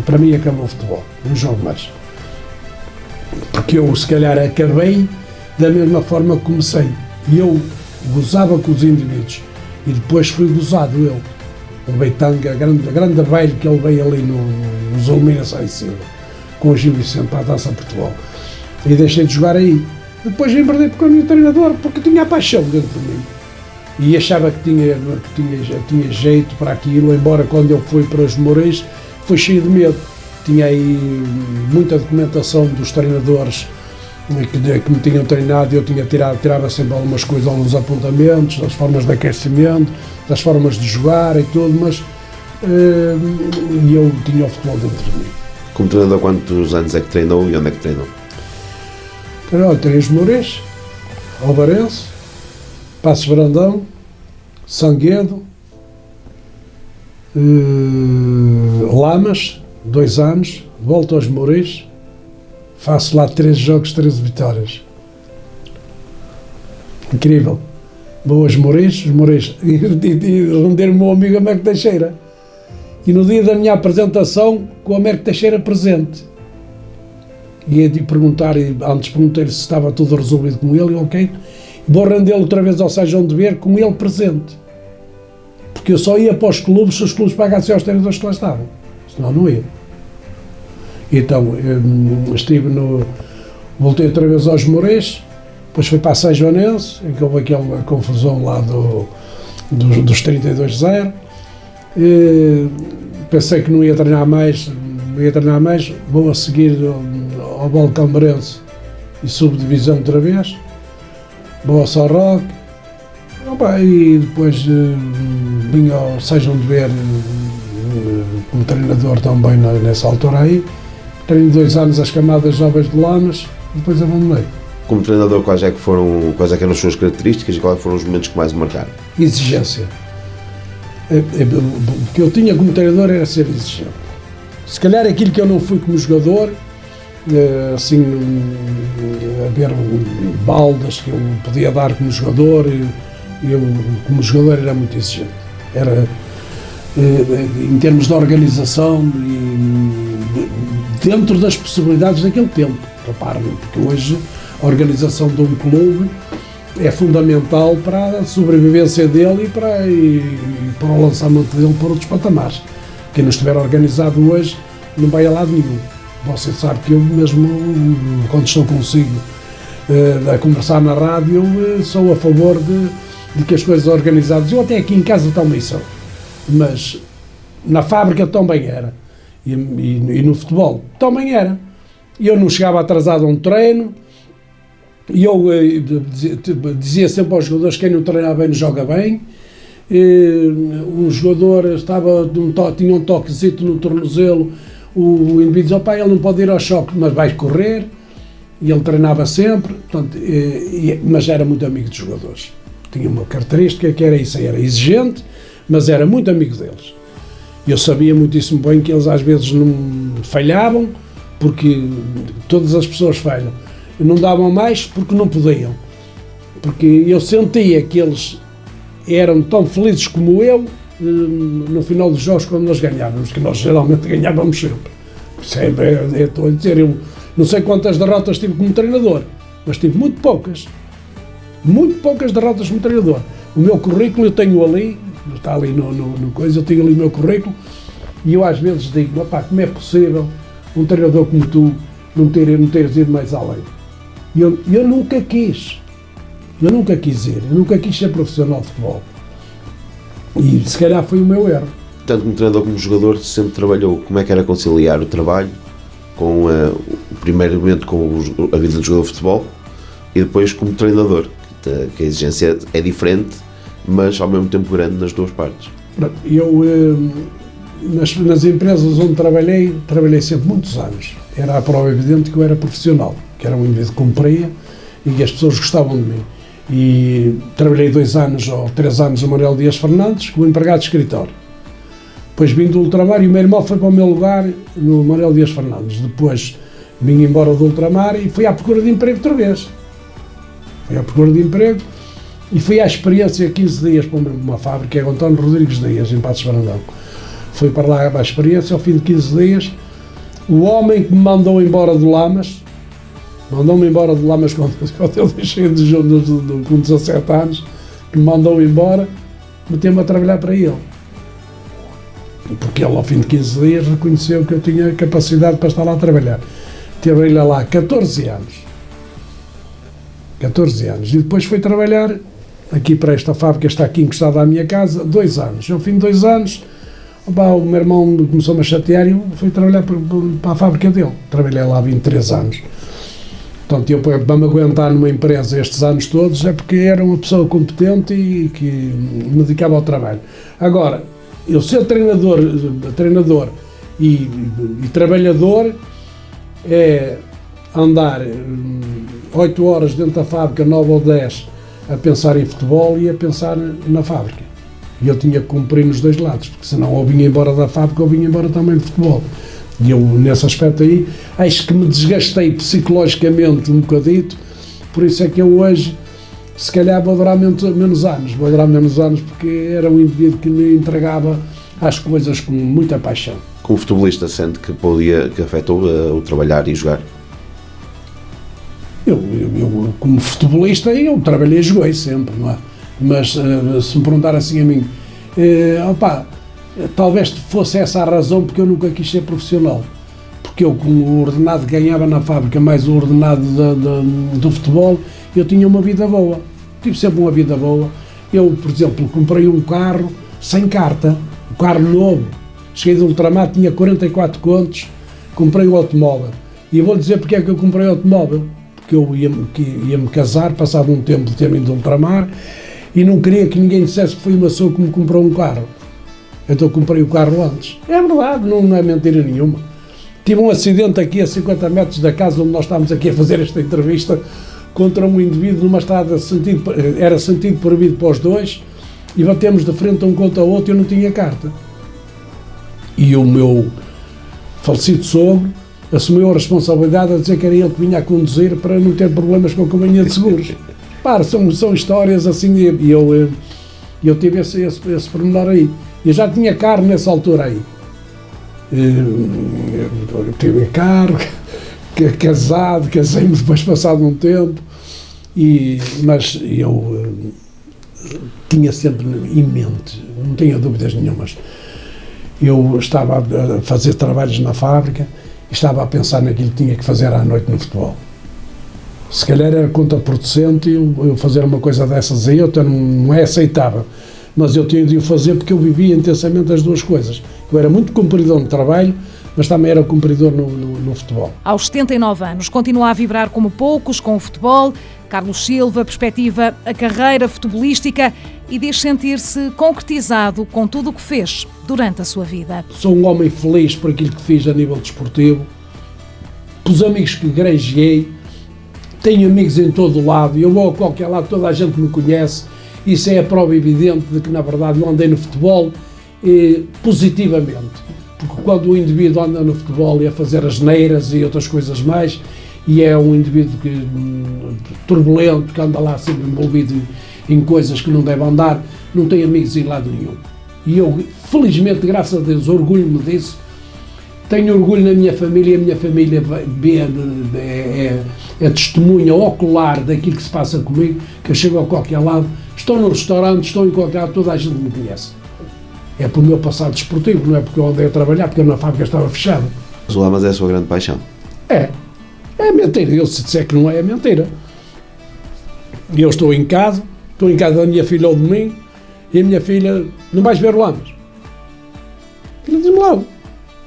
para mim acabou o futebol, não jogo mais. Porque eu se calhar acabei da mesma forma que comecei. E eu gozava com os indivíduos e depois fui gozado eu. O Beitanga, a grande velho que ele veio ali no Zulmiras em cima, com o Gil Vicente para a Taça Portugal. E deixei de jogar aí. Depois vim perder com o meu treinador, porque tinha a paixão dentro de mim. E achava que tinha jeito para aquilo, embora quando eu fui para os Moris, foi cheio de medo. Tinha aí muita documentação dos treinadores que me tinham treinado, eu tirava sempre algumas coisas, alguns apontamentos, das formas de aquecimento, das formas de jogar e tudo, mas eu tinha o futebol dentro de mim. Como treinador, quantos anos é que treinou e onde é que treinou? Treinei os Moris, Alvarense, Passos Brandão, Sanguedo Lamas, 2 anos, volto aos Mouris, faço lá 13 jogos, 13 vitórias. Incrível. Vou aos Mouris, e render o meu amigo Américo Teixeira. E no dia da minha apresentação, com o Américo Teixeira presente. E ia perguntar, antes perguntei-lhe se estava tudo resolvido com ele, e ok. Vou rendê-lo outra vez ao São João de Ver com ele presente. Porque eu só ia para os clubes se os clubes pagassem aos treinadores que lá estavam. Senão não ia. Então, voltei outra vez aos Mouris, depois fui para a São Joanense, em que houve aquela confusão lá dos 32-0. Pensei que não ia treinar mais, vou a seguir ao Balcãomerense e subdivisão outra vez, vou ao São Roque, e depois vim ao São João de Ver como treinador também nessa altura aí. Treinei 2 anos as camadas jovens de Lamas e depois abandonei. Como treinador, quais é que eram as suas características e quais foram os momentos que mais o marcaram? Exigência. O que eu tinha como treinador era ser exigente. Se calhar aquilo que eu não fui como jogador, assim, haver baldas que eu podia dar como jogador, eu como jogador era muito exigente. Era em termos de organização e dentro das possibilidades daquele tempo. Reparem, porque hoje a organização de um clube é fundamental para a sobrevivência dele e para o lançamento dele para outros patamares. Quem não estiver organizado hoje não vai a lado nenhum. Você sabe que eu mesmo, quando estou consigo a conversar na rádio, sou a favor de que as coisas organizadas, eu até aqui em casa também sou, mas na fábrica também era, e no futebol também era. Eu não chegava atrasado a um treino, e eu dizia sempre aos jogadores: quem não treina bem não joga bem. O jogador tinha um toquezito no tornozelo, o indivíduo dizia: pai, ele não pode ir ao choque, mas vai correr. E ele treinava sempre, portanto, mas era muito amigo dos jogadores. Tinha uma característica que era isso, era exigente, mas era muito amigo deles. Eu sabia muitíssimo bem que eles às vezes não falhavam, porque todas as pessoas falham. Não davam mais porque não podiam. Porque eu sentia que eles eram tão felizes como eu no final dos jogos quando nós ganhávamos, que nós geralmente ganhávamos sempre. Estou a dizer, eu não sei quantas derrotas tive como treinador, mas tive muito poucas derrotas como treinador. O meu currículo eu tenho ali, está ali no coisa, eu tenho ali o meu currículo, e eu às vezes digo: como é possível um treinador como tu não teres ido mais além? Eu nunca quis ir, eu nunca quis ser profissional de futebol. E se calhar foi o meu erro. Tanto como treinador como jogador, sempre trabalhou. Como é que era conciliar o trabalho com o primeiro momento com a vida de jogador de futebol e depois como treinador, que a exigência é diferente, mas ao mesmo tempo grande nas duas partes? Eu, nas empresas onde trabalhei sempre muitos anos. Era a prova evidente que eu era profissional, que era um indivíduo que cumpria e que as pessoas gostavam de mim. E trabalhei 2 anos ou 3 anos no Manuel Dias Fernandes como empregado de escritório. Depois vim do Ultramar e o meu irmão foi para o meu lugar no Manuel Dias Fernandes. Depois vim embora do Ultramar e fui à procura de emprego outra vez. Fui à procura de emprego e fui à experiência 15 dias para uma fábrica, que é o António Rodrigues Dias, em Passos Brandão. Fui para lá à experiência, ao fim de 15 dias, o homem que me mandou embora do Lamas, mandou-me embora de Lamas quando eu deixei com 17 anos, que me mandou embora, meteu-me a trabalhar para ele. Porque ele, ao fim de 15 dias, reconheceu que eu tinha capacidade para estar lá a trabalhar. Trabalhei lá 14 anos. 14 anos. E depois fui trabalhar aqui para esta fábrica, está aqui encostada à minha casa, 2 anos. Ao fim de 2 anos, o meu irmão começou-me a chatear e eu fui trabalhar para a fábrica dele. Trabalhei lá 23 anos. Portanto, eu para me aguentar numa empresa estes anos todos é porque era uma pessoa competente e que me dedicava ao trabalho. Agora, eu ser treinador e trabalhador é andar 8 horas dentro da fábrica, 9 ou 10, a pensar em futebol e a pensar na fábrica. E eu tinha que cumprir nos dois lados, porque senão ou vinha embora da fábrica ou vinha embora também do futebol. E eu, nesse aspecto aí, acho que me desgastei psicologicamente um bocadito, por isso é que eu hoje, se calhar, vou durar menos anos. Vou durar menos anos porque era um indivíduo que me entregava às coisas com muita paixão. Como futebolista, sente que afetou o trabalhar e jogar? Eu, como futebolista, eu trabalhei e joguei sempre, não é? Mas se me perguntar assim a mim, talvez fosse essa a razão porque eu nunca quis ser profissional. Porque eu, com o ordenado que ganhava na fábrica, mais o ordenado do futebol, eu tinha uma vida boa. Tive sempre uma vida boa. Eu, por exemplo, comprei um carro sem carta, um carro novo. Cheguei de ultramar, tinha 44 contos, comprei um automóvel. E eu vou dizer porque é que eu comprei o automóvel. Porque eu ia-me casar, passado um tempo de ter vindo de ultramar, e não queria que ninguém dissesse que foi uma pessoa que me comprou um carro. Então comprei o carro antes. É verdade, não é mentira nenhuma. Tive um acidente aqui a 50 metros da casa onde nós estávamos aqui a fazer esta entrevista contra um indivíduo numa estrada, era sentido proibido para os dois, e batemos de frente um contra o outro e eu não tinha carta. E o meu falecido sogro assumiu a responsabilidade a dizer que era ele que vinha a conduzir para não ter problemas com a companhia de seguros. São histórias assim, e eu tive esse pormenor aí. Eu já tinha carro nessa altura aí. Eu tive carro, casado, casei-me depois passado um tempo, mas eu tinha sempre em mente, não tenho dúvidas nenhumas. Eu estava a fazer trabalhos na fábrica e estava a pensar naquilo que tinha que fazer à noite no futebol. Se calhar era contraproducente eu fazer uma coisa dessas aí, outra não é aceitável. Mas eu tinha de o fazer porque eu vivia intensamente as duas coisas. Eu era muito cumpridor no trabalho, mas também era cumpridor no futebol. Aos 79 anos, continua a vibrar como poucos com o futebol. Carlos Silva perspectiva a carreira futebolística e diz sentir-se concretizado com tudo o que fez durante a sua vida. Sou um homem feliz por aquilo que fiz a nível desportivo, pelos amigos que granjeei, tenho amigos em todo o lado, eu vou a qualquer lado, toda a gente me conhece. Isso é a prova evidente de que, na verdade, eu andei no futebol positivamente. Porque quando o indivíduo anda no futebol e a fazer asneiras e outras coisas mais, e é um indivíduo turbulento, que anda lá sempre envolvido em coisas que não deve andar, não tem amigos em lado nenhum. E eu, felizmente, graças a Deus, orgulho-me disso. Tenho orgulho na minha família, a minha família é testemunha ocular daquilo que se passa comigo, que eu chego a qualquer lado, estou no restaurante, estou em qualquer lado, toda a gente me conhece. É pelo meu passado desportivo, não é porque eu andei a trabalhar, porque na fábrica estava fechada. Mas o Lamas é a sua grande paixão? É mentira, eu se disser que não é mentira. Eu estou em casa da minha filha ao domingo, e a minha filha, não vais ver o Lamas? A filha diz-me logo.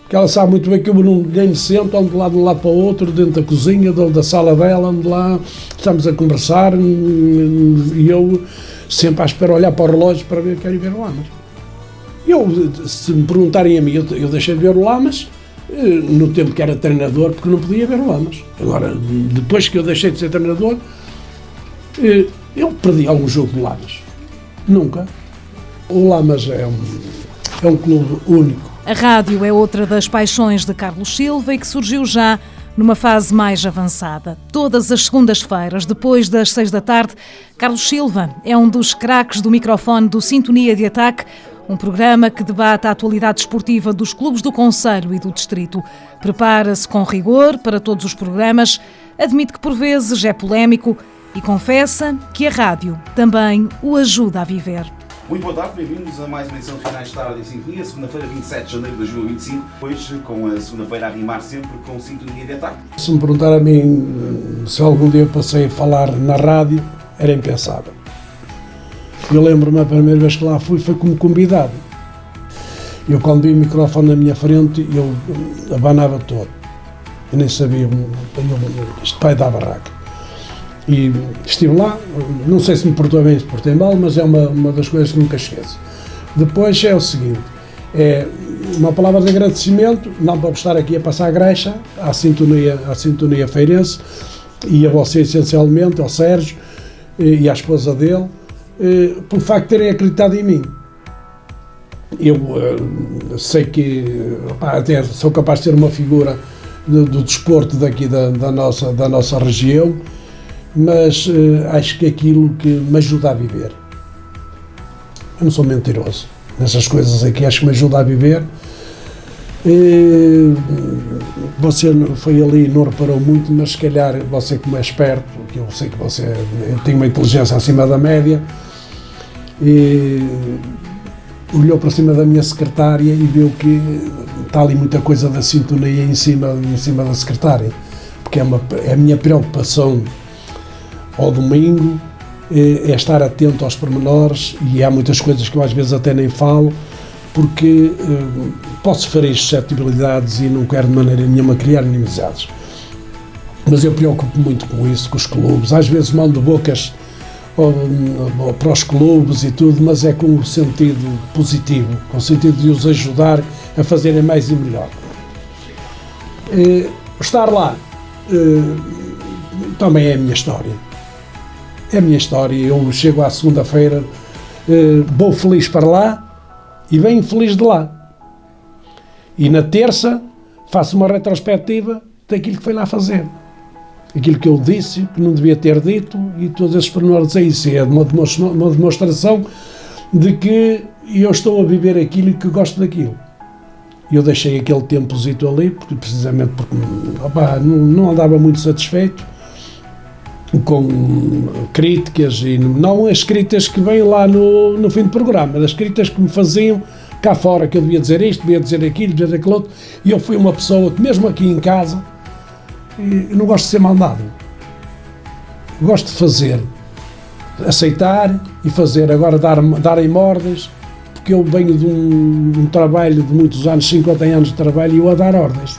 Porque ela sabe muito bem que eu nem me sento, ando de um lado para o outro, dentro da cozinha, da sala dela, ando lá, estamos a conversar, e eu sempre à espera olhar para o relógio para ver, quero ir ver o Lamas. Se me perguntarem a mim, eu deixei de ver o Lamas no tempo que era treinador, porque não podia ver o Lamas. Agora, depois que eu deixei de ser treinador, eu perdi algum jogo de Lamas. Nunca. O Lamas é um clube único. A rádio é outra das paixões de Carlos Silva e que surgiu já numa fase mais avançada. Todas as segundas-feiras, depois das 6 da tarde, Carlos Silva é um dos craques do microfone do Sintonia de Ataque, um programa que debate a atualidade esportiva dos clubes do concelho e do distrito. Prepara-se com rigor para todos os programas, admite que por vezes é polémico e confessa que a rádio também o ajuda a viver. Muito boa tarde, bem-vindos a mais uma edição de Finais de Tarde em Sintonia, segunda-feira, 27 de janeiro de 2025, hoje com a segunda-feira a rimar sempre com Sintonia de Ataque. Se me perguntar a mim se algum dia eu passei a falar na rádio, era impensável. Eu lembro-me, a primeira vez que lá fui foi como convidado. Eu, quando vi o microfone na minha frente, eu abanava todo. Eu nem sabia, este pai da barraca. E estive lá, não sei se me portou bem, se portei mal, mas é uma das coisas que nunca esqueço. Depois é o seguinte, é uma palavra de agradecimento, não para estar aqui a passar a grexa, à sintonia feirense, e a você essencialmente, ao Sérgio e à esposa dele, pelo facto de terem acreditado em mim. eu sei que até sou capaz de ser uma figura do desporto daqui da nossa região, mas acho que aquilo que me ajuda a viver. Eu não sou mentiroso nessas coisas aqui, acho que me ajuda a viver. Você foi ali e não reparou muito, mas se calhar você, como é esperto, que eu sei que você tem uma inteligência acima da média, olhou para cima da minha secretária e viu que está ali muita coisa da sintonia em cima da secretária, porque é a minha preocupação ao domingo, é estar atento aos pormenores, e há muitas coisas que eu às vezes até nem falo, porque posso ferir suscetibilidades e não quero de maneira nenhuma criar inimizades. Mas eu preocupo muito com isso, com os clubes. Às vezes mando bocas para os clubes e tudo, mas é com o sentido positivo, com o sentido de os ajudar a fazerem mais e melhor. Estar lá também é a minha história. É a minha história. Eu chego à segunda-feira, vou feliz para lá e venho feliz de lá. E na terça faço uma retrospectiva daquilo que foi lá fazer. Aquilo que eu disse, que não devia ter dito, e todos esses pormenores. Isso é uma demonstração de que eu estou a viver aquilo e que gosto daquilo. Eu deixei aquele tempozito ali, precisamente porque não andava muito satisfeito com críticas, e não as críticas que vêm lá no fim do programa, as críticas que me faziam cá fora, que eu devia dizer isto, devia dizer aquilo, devia dizer aquilo outro, e eu fui uma pessoa que mesmo aqui em casa, eu não gosto de ser mandado, gosto de fazer, aceitar e fazer. Agora darem ordens, porque eu venho de um trabalho de muitos anos, 50 anos de trabalho, e eu a dar ordens.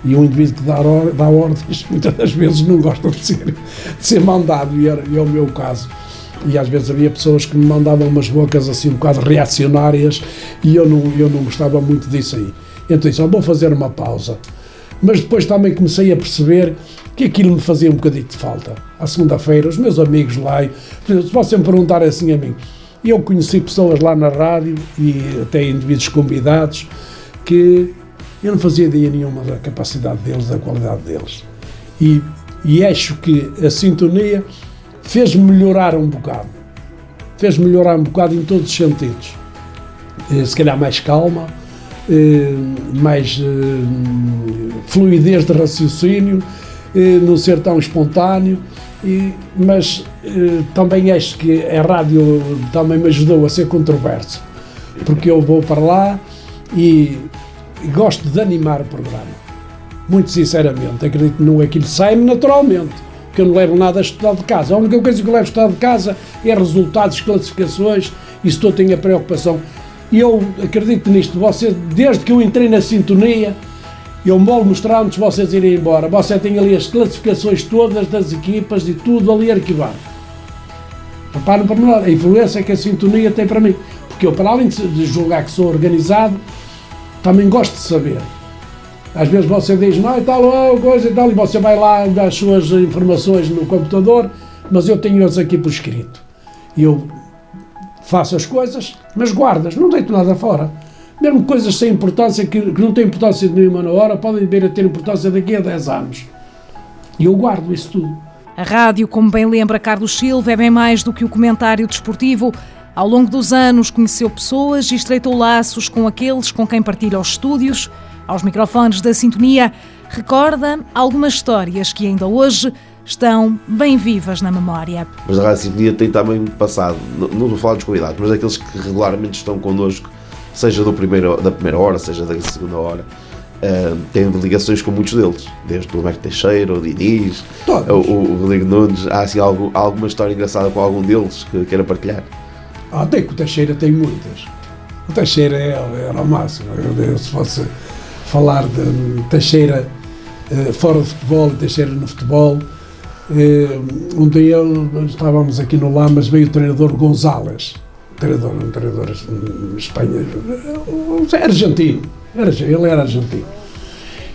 E um indivíduo que dá ordens, muitas das vezes não gosta de ser mandado, e é o meu caso. E às vezes havia pessoas que me mandavam umas bocas assim um bocado reacionárias, e eu não gostava muito disso aí. Então disse, vou fazer uma pausa. Mas depois também comecei a perceber que aquilo me fazia um bocadinho de falta. À segunda-feira, os meus amigos lá, se você me perguntar assim a mim, eu conheci pessoas lá na rádio, e até indivíduos convidados, que eu não fazia ideia nenhuma da capacidade deles, da qualidade deles. E acho que a sintonia fez-me melhorar um bocado. Fez-me melhorar um bocado em todos os sentidos. Se calhar mais calma, mais fluidez de raciocínio, não ser tão espontâneo, mas também acho que a rádio também me ajudou a ser controverso, porque eu vou para lá e gosto de animar o programa, muito sinceramente. Acredito que não é aquilo, sai-me naturalmente, porque eu não levo nada estudado de casa. A única coisa que eu levo estudado de casa é resultados, classificações, e se tenho a preocupação. E eu acredito nisto, desde que eu entrei na sintonia, eu vou mostrar antes de vocês irem embora. Você tem ali as classificações todas das equipas e tudo ali arquivado. Reparem para nós, a influência que a sintonia tem para mim. Porque eu, para além de julgar que sou organizado, também gosto de saber. Às vezes você diz, não, e tal, coisa e tal, e você vai lá dar as suas informações no computador, mas eu tenho-as aqui por escrito. E eu faço as coisas, mas guardas, não deito nada fora. Mesmo coisas sem importância, que não têm importância nenhuma na hora, podem vir a ter importância daqui a 10 anos. E eu guardo isso tudo. A rádio, como bem lembra Carlos Silva, é bem mais do que o comentário desportivo. Ao longo dos anos conheceu pessoas e estreitou laços com aqueles com quem partilha os estúdios. Aos microfones da sintonia, recorda algumas histórias que ainda hoje estão bem vivas na memória. Mas a Rádio Sintonia tem também passado, não vou falar dos convidados, mas daqueles que regularmente estão connosco, seja da primeira hora, seja da segunda hora, têm ligações com muitos deles, desde o Humberto Teixeira, o Diniz, o Rodrigo Nunes. Há assim, alguma história engraçada com algum deles que queira partilhar? Até que o Teixeira tem muitas. O Teixeira era o máximo. Se fosse falar de Teixeira fora do futebol e Teixeira no futebol, um dia estávamos aqui no Lamas, veio o treinador González, um treinador espanhol, argentino, ele era argentino,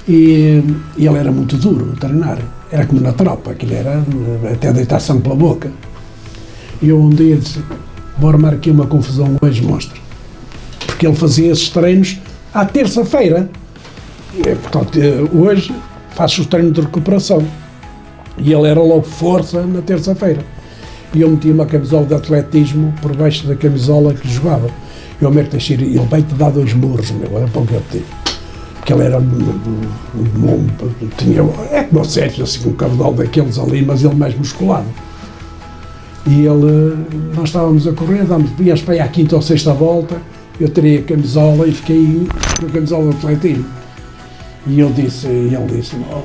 e ele era muito duro a treinar, era como na tropa, aquilo era até deitar sangue pela boca. E eu um dia disse, vou armar aqui uma confusão hoje, monstro, porque porque ele fazia esses treinos à terça-feira. Portanto, hoje faço o treino de recuperação. E ele era logo força na terça-feira. E eu metia uma camisola de atletismo por baixo da camisola que jogava. E o Mérito Teixeira, ele veio-te dar 2 murros, meu, era para o que eu te digo. Porque ele era tinha, é como o Sérgio, assim, um cabedal daqueles ali, mas ele mais musculado. E nós estávamos a correr, íamos para aí à 5ª ou 6ª volta, eu tirei a camisola e fiquei com a camisola de atletismo. E ele disse, oh,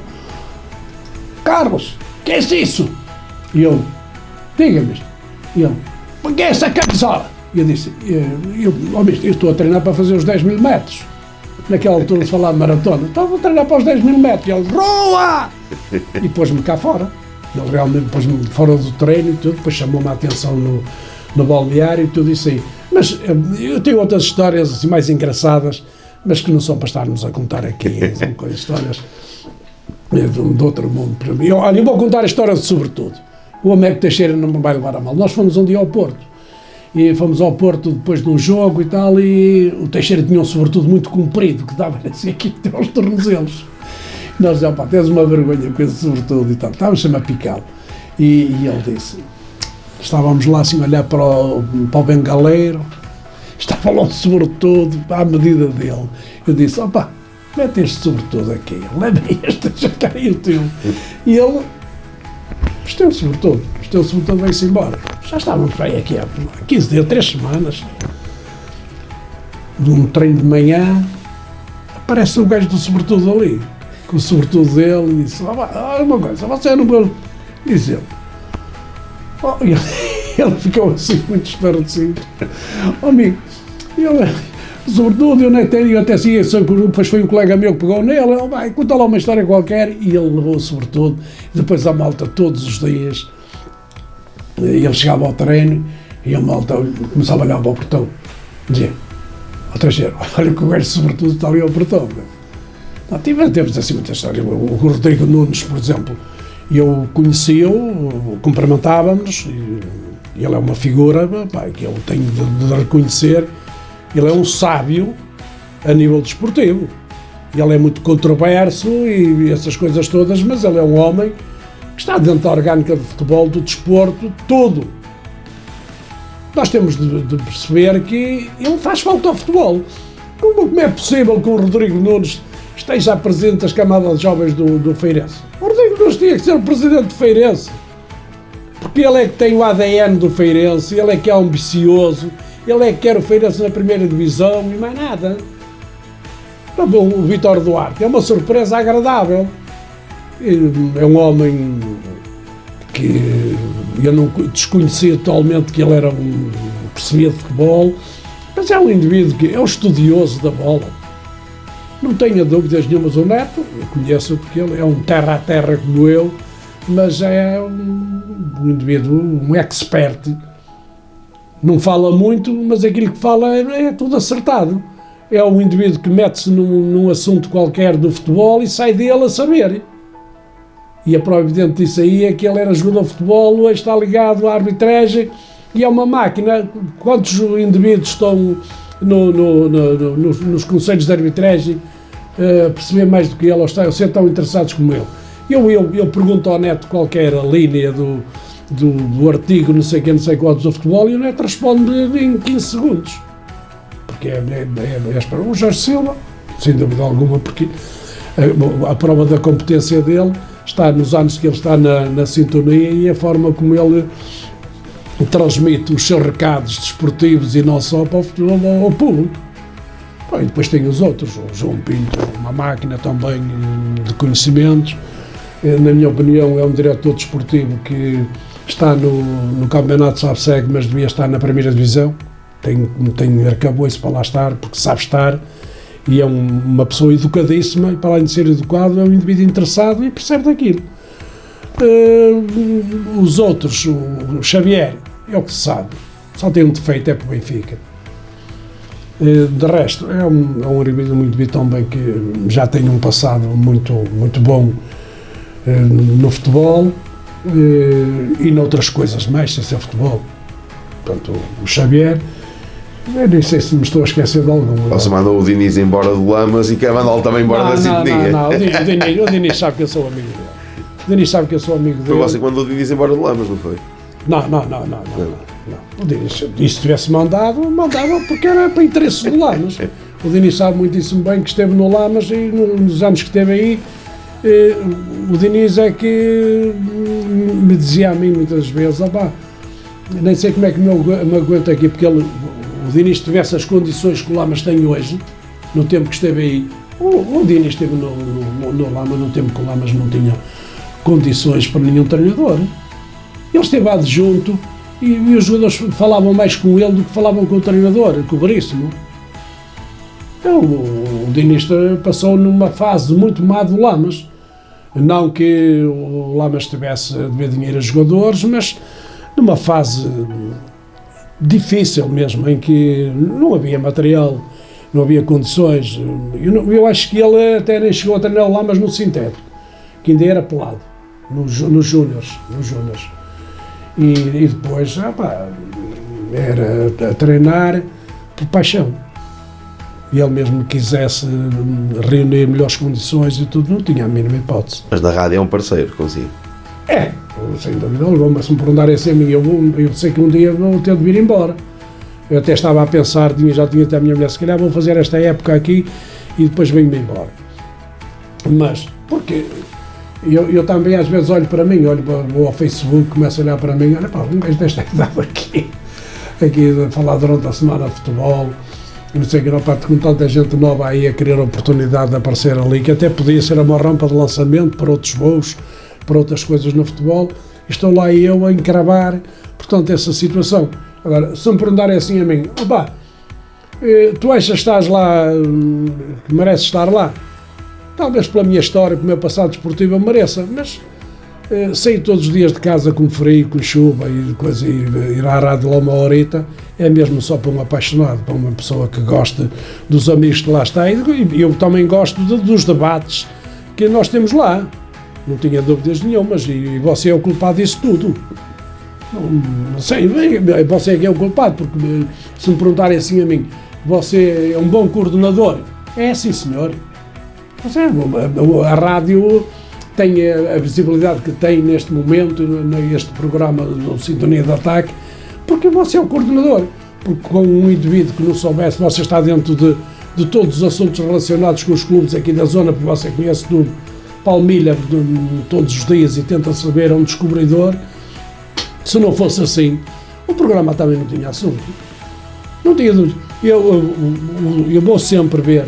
Carlos, que é isso? E eu, diga-me isto. E ele, o que é essa camisola? E eu disse, eu estou a treinar para fazer os 10.000 metros. Naquela altura se falava de maratona. Então vou treinar para os 10.000 metros. E ele, roa! E pôs-me cá fora. Ele realmente pôs-me fora do treino e tudo. Depois chamou-me a atenção no balneário e tudo isso aí. Mas eu tenho outras histórias assim, mais engraçadas, mas que não são para estarmos a contar aqui. São coisas, histórias de outro mundo para mim. Olha, eu vou contar a história de sobretudo. O Américo Teixeira não me vai levar a mal. Nós fomos um dia ao Porto. E fomos ao Porto depois de um jogo e tal, e o Teixeira tinha um sobretudo muito comprido, que dava assim aqui até aos tornozelos. E nós dizíamos, pá, tens uma vergonha com esse sobretudo e tal. Estávamos a picá-lo. E ele disse, estávamos lá assim a olhar para o bengaleiro, estava lá um sobretudo à medida dele. Eu disse, opá, mete este sobretudo aqui, leva este, deixa cá aí o teu. E ele, este é o sobretudo vai-se embora. Já estávamos bem aqui há 15 dias, 3 semanas, de um treino de manhã, aparece o gajo do sobretudo ali, com o sobretudo dele, e disse, olha uma coisa, você não vai dizer. Oh, ele ficou assim, muito estarrecido. Oh, amigo, sobretudo, eu até assim, depois foi um colega meu que pegou nele, vai, conta lá uma história qualquer, e ele levou sobretudo, e depois a malta todos os dias. Ele chegava ao treino e a malta começava a olhar para o portão. Dizia, ó Teixeira, olha que o gajo sobretudo está ali ao portão. Não, temos assim muita história. O Rodrigo Nunes, por exemplo, eu conheci-o, cumprimentávamos, e ele é uma figura, pá, que eu tenho de reconhecer. Ele é um sábio a nível desportivo. Ele é muito controverso e essas coisas todas, mas ele é um homem que está dentro da orgânica do futebol, do desporto, tudo. Nós temos de perceber que ele faz falta ao futebol. Como é possível que o Rodrigo Nunes esteja presente das camadas jovens do Feirense? O Rodrigo Nunes tinha que ser o presidente do Feirense. Porque ele é que tem o ADN do Feirense, ele é que é ambicioso, ele é que quer o Feirense na primeira divisão e mais nada. O Vítor Duarte é uma surpresa agradável. É um homem que eu não desconhecia totalmente que ele era percebia de futebol, mas é um indivíduo que é um estudioso da bola. Não tenho dúvidas nenhumas. O Neto, eu conheço porque ele é um terra a terra como eu, mas é um indivíduo, um expert. Não fala muito, mas aquilo que fala é tudo acertado. É um indivíduo que mete-se num assunto qualquer do futebol e sai dele a saber. E a prova evidente disso aí é que ele era jogador de futebol, hoje está ligado à arbitragem e é uma máquina. Quantos indivíduos estão nos conselhos de arbitragem a perceber mais do que ele, ou a ser tão interessados como ele? Eu pergunto ao Neto qualquer linha do artigo, não sei quantos do futebol, e o Neto responde em 15 segundos. Porque o Jorge Silva, sem dúvida alguma, porque a prova da competência dele está nos anos que ele está na sintonia e a forma como ele transmite os seus recados desportivos e não só para o futebol ao público. Bom, e depois tem os outros, o João Pinto, uma máquina também de conhecimentos. Na minha opinião, é um diretor desportivo que está no campeonato SABSEG, mas devia estar na primeira divisão. Tem arcabouço para lá estar, porque sabe estar. E é uma pessoa educadíssima, e para além de ser educado, é um indivíduo interessado e percebe daquilo. Os outros, o Xavier, é o que se sabe, só tem um defeito, é para o Benfica. De resto, é um indivíduo também que já tem um passado muito bom no futebol e noutras coisas mais, sem ser futebol. Portanto, o Xavier. Eu nem sei se me estou a esquecer de algum. Você mandou o Diniz embora do Lamas e quer mandá-lo também embora da Sintonia. Não, o Diniz sabe que eu sou amigo dele. O Diniz sabe que eu sou amigo dele. Foi você que mandou o Diniz embora do Lamas, não foi? Não. O Diniz, se tivesse mandava porque era para interesses do Lamas. O Diniz sabe muitíssimo bem que esteve no Lamas e nos anos que esteve aí, o Diniz é que me dizia a mim muitas vezes, nem sei como é que me aguento aqui, porque o Diniz tivesse as condições que o Lamas tem hoje, no tempo que esteve aí. O Diniz esteve no Lamas no tempo que o Lamas não tinha condições para nenhum treinador. Ele esteve adjunto e os jogadores falavam mais com ele do que falavam com o treinador, com o Veríssimo. Então, o Diniz passou numa fase muito má do Lamas. Não que o Lamas tivesse a dever dinheiro a jogadores, mas numa fase difícil mesmo, em que não havia material, não havia condições. Eu acho que ele até nem chegou a treinar o Lamas no sintético, que ainda era pelado, nos júniores. E depois, era a treinar por paixão. E ele mesmo quisesse reunir melhores condições e tudo, não tinha a mínima hipótese. Mas na rádio é um parceiro consigo. Sem dúvida alguma, mas se me perguntarem assim a mim, eu sei que um dia vou ter de vir embora. Eu até estava a pensar, já tinha até a minha mulher, se calhar vou fazer esta época aqui e depois venho-me embora. Mas, porque eu também às vezes olho para mim, vou ao Facebook, começo a olhar para mim, olha um gajo desta idade aqui a falar durante a semana de futebol, não sei o que, com tanta gente nova aí a querer a oportunidade de aparecer ali, que até podia ser uma rampa de lançamento para outros voos, para outras coisas no futebol, estou lá eu a encravar, portanto, essa situação. Agora, se me perguntarem assim a mim, tu achas que estás lá, que mereces estar lá? Talvez pela minha história, pelo meu passado desportivo eu mereça, mas sair todos os dias de casa com frio, com chuva e ir à rádio lá uma horita, é mesmo só para um apaixonado, para uma pessoa que gosta dos amigos que lá está. E eu também gosto dos debates que nós temos lá, não tinha dúvidas nenhumas, e você é o culpado disso tudo. Não sei, você é que é o culpado, porque se me perguntarem assim a mim, você é um bom coordenador? É, sim senhor. A rádio tem a visibilidade que tem neste momento, neste programa do Sintonia de Ataque, porque você é o coordenador. Porque com um indivíduo que não soubesse, você está dentro de todos os assuntos relacionados com os clubes aqui da zona, porque você conhece tudo, palmilha todos os dias e tenta saber, é um descobridor. Se não fosse assim, o programa também não tinha assunto. Não tinha dúvida. Eu vou sempre ver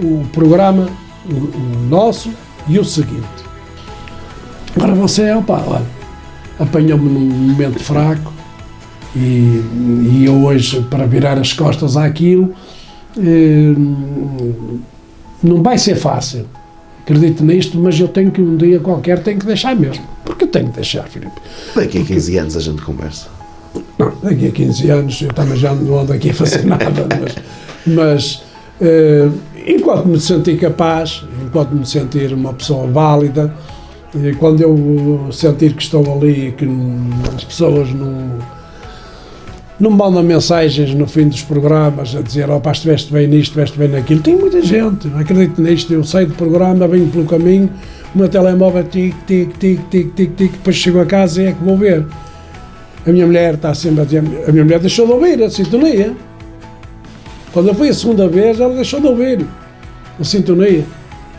o programa, o nosso e o seguinte. Agora você, olha, apanhou-me num momento fraco e eu hoje, para virar as costas àquilo, não vai ser fácil. Acredito nisto, mas eu tenho que um dia qualquer tenho que deixar mesmo. Porque eu tenho que deixar, Filipe. Daqui a 15 anos a gente conversa. Não, daqui a 15 anos eu também já não ando aqui a fazer nada, mas enquanto me sentir capaz, enquanto me sentir uma pessoa válida, quando eu sentir que estou ali e que as pessoas não mandam mensagens no fim dos programas a dizer estiveste bem nisto, estiveste bem naquilo, tem muita gente, não acredito nisto, eu saio do programa, venho pelo caminho, o meu telemóvel tic, depois chego a casa e é que vou ver. A minha mulher está sempre a dizer, a minha mulher deixou de ouvir a sintonia. Quando eu fui a segunda vez, ela deixou de ouvir a sintonia.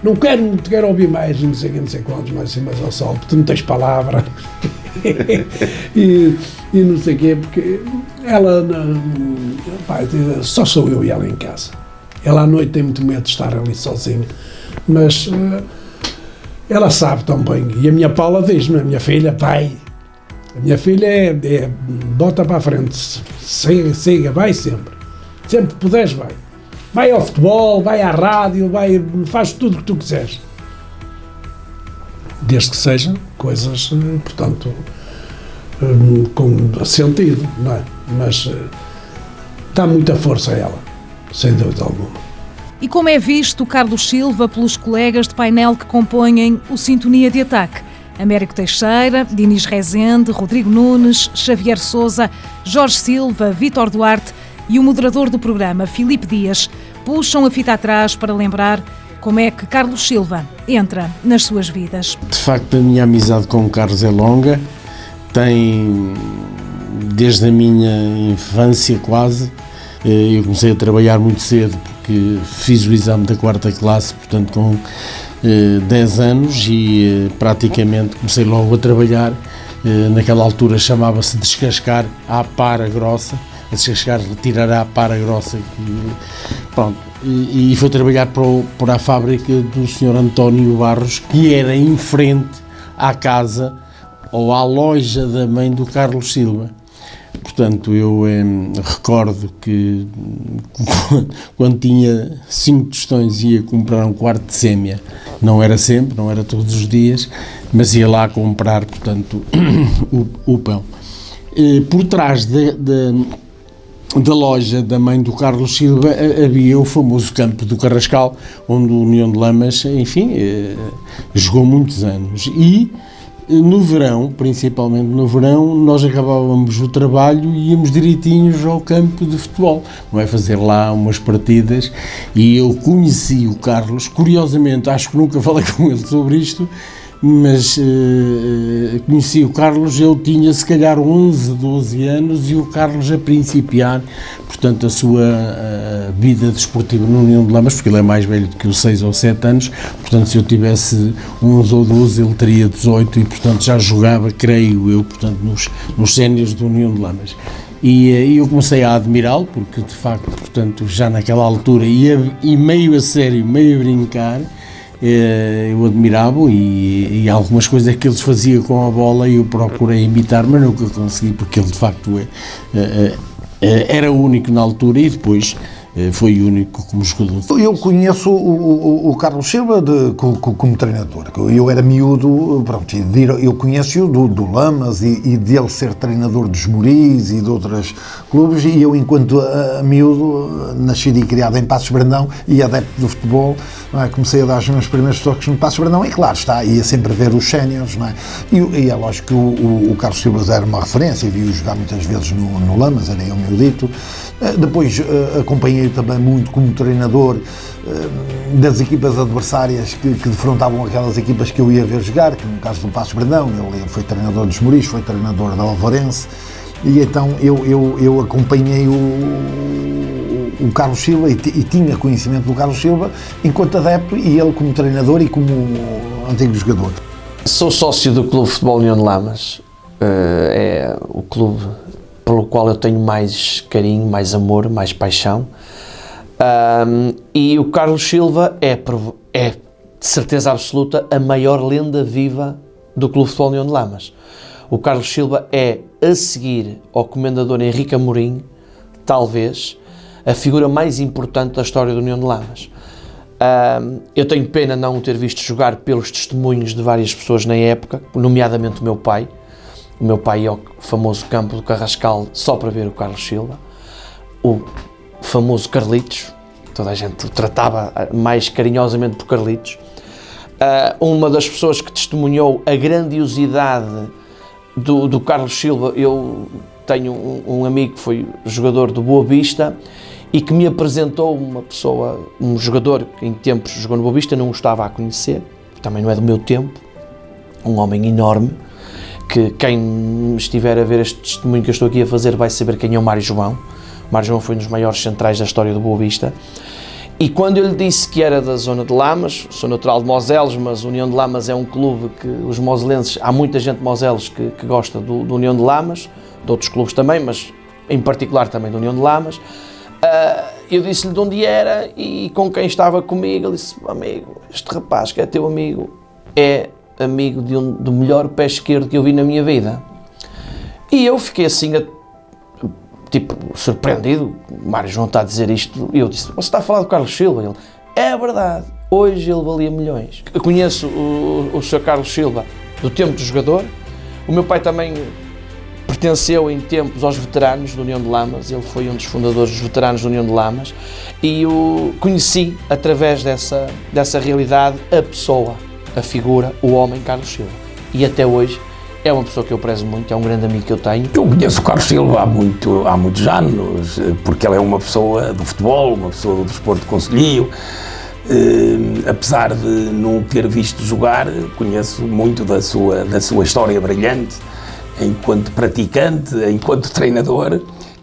Não quero ouvir mais, não sei quantos, mais ao sol, porque tu não tens palavra. e não sei o quê, porque ela, só sou eu e ela em casa. Ela à noite tem muito medo de estar ali sozinha, mas ela sabe tão bem. E a minha Paula diz-me, a minha filha, pai, a minha filha bota para a frente, siga, vai sempre. Sempre que puderes, vai. Vai ao futebol, vai à rádio, faz tudo o que tu quiseres. Desde que sejam coisas, portanto, com sentido, não é? Mas dá muita força a ela, sem dúvida alguma. E como é visto o Carlos Silva pelos colegas de painel que compõem o Sintonia de Ataque? Américo Teixeira, Diniz Rezende, Rodrigo Nunes, Xavier Sousa, Jorge Silva, Vítor Duarte, e o moderador do programa, Filipe Dias, puxam a fita atrás para lembrar como é que Carlos Silva entra nas suas vidas. De facto, a minha amizade com o Carlos é longa, tem desde a minha infância quase. Eu comecei a trabalhar muito cedo porque fiz o exame da 4ª classe, portanto com 10 anos, e praticamente comecei logo a trabalhar. Naquela altura chamava-se descascar à para grossa, a descascar, retirar à para grossa. Pronto, e foi trabalhar para a fábrica do Sr. António Barros, que era em frente à casa ou à loja da mãe do Carlos Silva. Portanto, eu recordo que quando tinha 5 tostões ia comprar um quarto de sémia. Não era sempre, não era todos os dias, mas ia lá comprar, portanto, o pão. Por trás da loja da mãe do Carlos Silva havia o famoso campo do Carrascal, onde o União de Lamas, enfim, jogou muitos anos. E no verão, principalmente no verão, nós acabávamos o trabalho e íamos direitinhos ao campo de futebol, não é, fazer lá umas partidas, e eu conheci o Carlos, curiosamente, acho que nunca falei com ele sobre isto, mas conheci o Carlos, eu tinha se calhar 11, 12 anos, e o Carlos a principiar, portanto, a sua vida desportiva no União de Lamas, porque ele é mais velho do que eu, 6 ou 7 anos, portanto, se eu tivesse 11 ou 12, ele teria 18, e, portanto, já jogava, creio eu, portanto, nos séniores do União de Lamas. E eu comecei a admirá-lo, porque, de facto, portanto, já naquela altura, e meio a sério, meio a brincar, eu admirava-o, e algumas coisas que eles faziam com a bola eu procurei imitar, mas nunca consegui, porque ele de facto era o único na altura, e depois foi o único como jogador. Eu conheço o Carlos Silva como treinador. Eu era miúdo, pronto, eu conheço-o do Lamas e dele ser treinador dos Moris e de outros clubes, e eu, enquanto miúdo, nascido e criado em Passos Brandão e adepto do futebol, não é? Comecei a dar os meus primeiros toques no Passos Brandão, e claro está, ia sempre ver os séniores, não é? E é lógico que o Carlos Silva era uma referência, vi-o jogar muitas vezes no Lamas, era eu miudito. Depois acompanhei também muito como treinador das equipas adversárias que defrontavam aquelas equipas que eu ia ver jogar, que no caso do Passos Brandão, ele foi treinador dos Moris, foi treinador da Alvarense, e então eu acompanhei o Carlos Silva e tinha conhecimento do Carlos Silva enquanto adepto, e ele como treinador e como antigo jogador. Sou sócio do Clube Futebol União de Lamas, é o clube pelo qual eu tenho mais carinho, mais amor, mais paixão, e o Carlos Silva é de certeza absoluta a maior lenda viva do Clube Futebol União de Lamas. O Carlos Silva é, a seguir ao comendador Henrique Amorim, talvez a figura mais importante da história da União de Lamas. Eu tenho pena não o ter visto jogar pelos testemunhos de várias pessoas na época, nomeadamente o meu pai. O meu pai ia ao famoso campo do Carrascal só para ver o Carlos Silva. O famoso Carlitos, toda a gente o tratava mais carinhosamente por Carlitos. Uma das pessoas que testemunhou a grandiosidade do Carlos Silva, eu tenho um amigo que foi jogador do Boa Vista e que me apresentou um jogador que em tempos jogou no Boa Vista, não o estava a conhecer, também não é do meu tempo, um homem enorme, que quem estiver a ver este testemunho que eu estou aqui a fazer vai saber quem é o Mário João. O Mário João foi um dos maiores centrais da história do Boa Vista. E quando eu lhe disse que era da zona de Lamas, sou natural de Moselos, mas União de Lamas é um clube que os moselenses, há muita gente de Moselos que gosta do União de Lamas, de outros clubes também, mas em particular também do União de Lamas. Eu disse-lhe de onde era e com quem estava comigo. Ele disse: amigo, este rapaz que é teu amigo é amigo do melhor pé esquerdo que eu vi na minha vida. E eu fiquei assim, surpreendido. O Mário João está a dizer isto, e eu disse: você está a falar do Carlos Silva? Ele: é verdade, hoje ele valia milhões. Eu conheço o Sr. Carlos Silva do tempo do jogador. O meu pai também pertenceu em tempos aos veteranos da União de Lamas, ele foi um dos fundadores dos veteranos da União de Lamas, e o conheci através dessa realidade a pessoa, a figura, o homem Carlos Silva. E até hoje é uma pessoa que eu prezo muito, é um grande amigo que eu tenho. Eu conheço o Carlos Silva há muitos anos, porque ele é uma pessoa do futebol, uma pessoa do desporto de concelhio. Apesar de não ter visto jogar, conheço muito da sua história brilhante enquanto praticante, enquanto treinador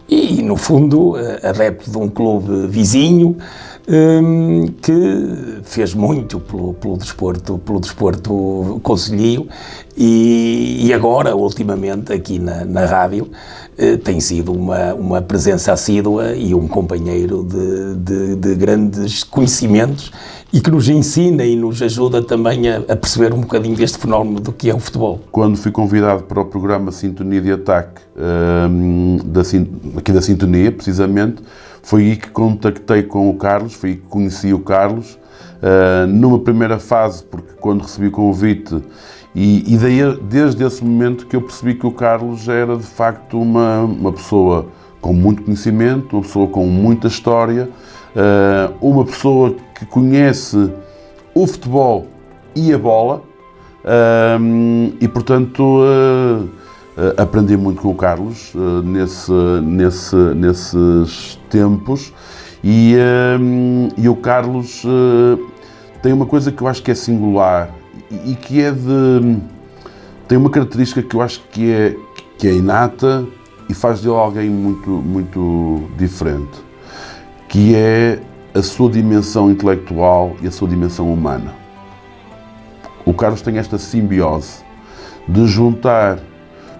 e, no fundo, adepto de um clube vizinho que fez muito pelo desporto concelhio e agora, ultimamente, aqui na rádio, tem sido uma presença assídua e um companheiro de grandes conhecimentos e que nos ensina e nos ajuda também a perceber um bocadinho deste fenómeno do que é o futebol. Quando fui convidado para o programa Sintonia de Ataque, aqui da Sintonia, precisamente, foi aí que contactei com o Carlos, foi aí que conheci o Carlos, numa primeira fase, porque quando recebi o convite, e daí, desde esse momento que eu percebi que o Carlos era de facto uma pessoa com muito conhecimento, uma pessoa com muita história, uma pessoa que conhece o futebol e a bola, e portanto aprendi muito com o Carlos nesses tempos, e o Carlos tem uma coisa que eu acho que é singular e que tem uma característica que eu acho que é inata e faz dele alguém muito, muito diferente, que é a sua dimensão intelectual e a sua dimensão humana. O Carlos tem esta simbiose de juntar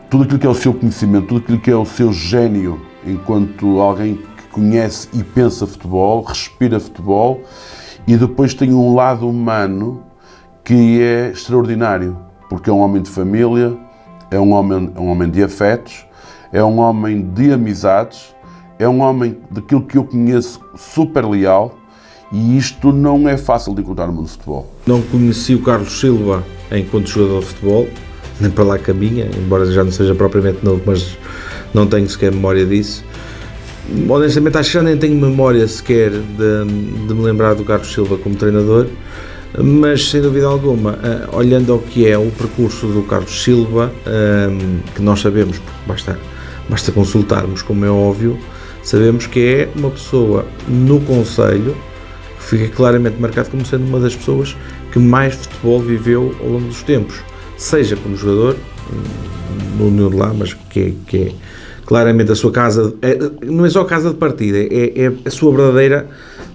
tudo aquilo que é o seu conhecimento, tudo aquilo que é o seu gênio enquanto alguém que conhece e pensa futebol, respira futebol, e depois tem um lado humano que é extraordinário, porque é um homem de família, é um homem de afetos, é um homem de amizades, é um homem daquilo que eu conheço super leal, e isto não é fácil de encontrar no mundo do futebol. Não conheci o Carlos Silva enquanto jogador de futebol, nem para lá caminha, embora já não seja propriamente novo, mas não tenho sequer memória disso. Honestamente, acho que já nem tenho memória sequer de me lembrar do Carlos Silva como treinador, mas sem dúvida alguma, olhando ao que é o percurso do Carlos Silva, que nós sabemos, porque basta consultarmos, como é óbvio, sabemos que é uma pessoa no concelho que fica claramente marcado como sendo uma das pessoas que mais futebol viveu ao longo dos tempos, seja como jogador no União de Lamas, que é claramente a sua casa, não é só a casa de partida, é a sua verdadeira,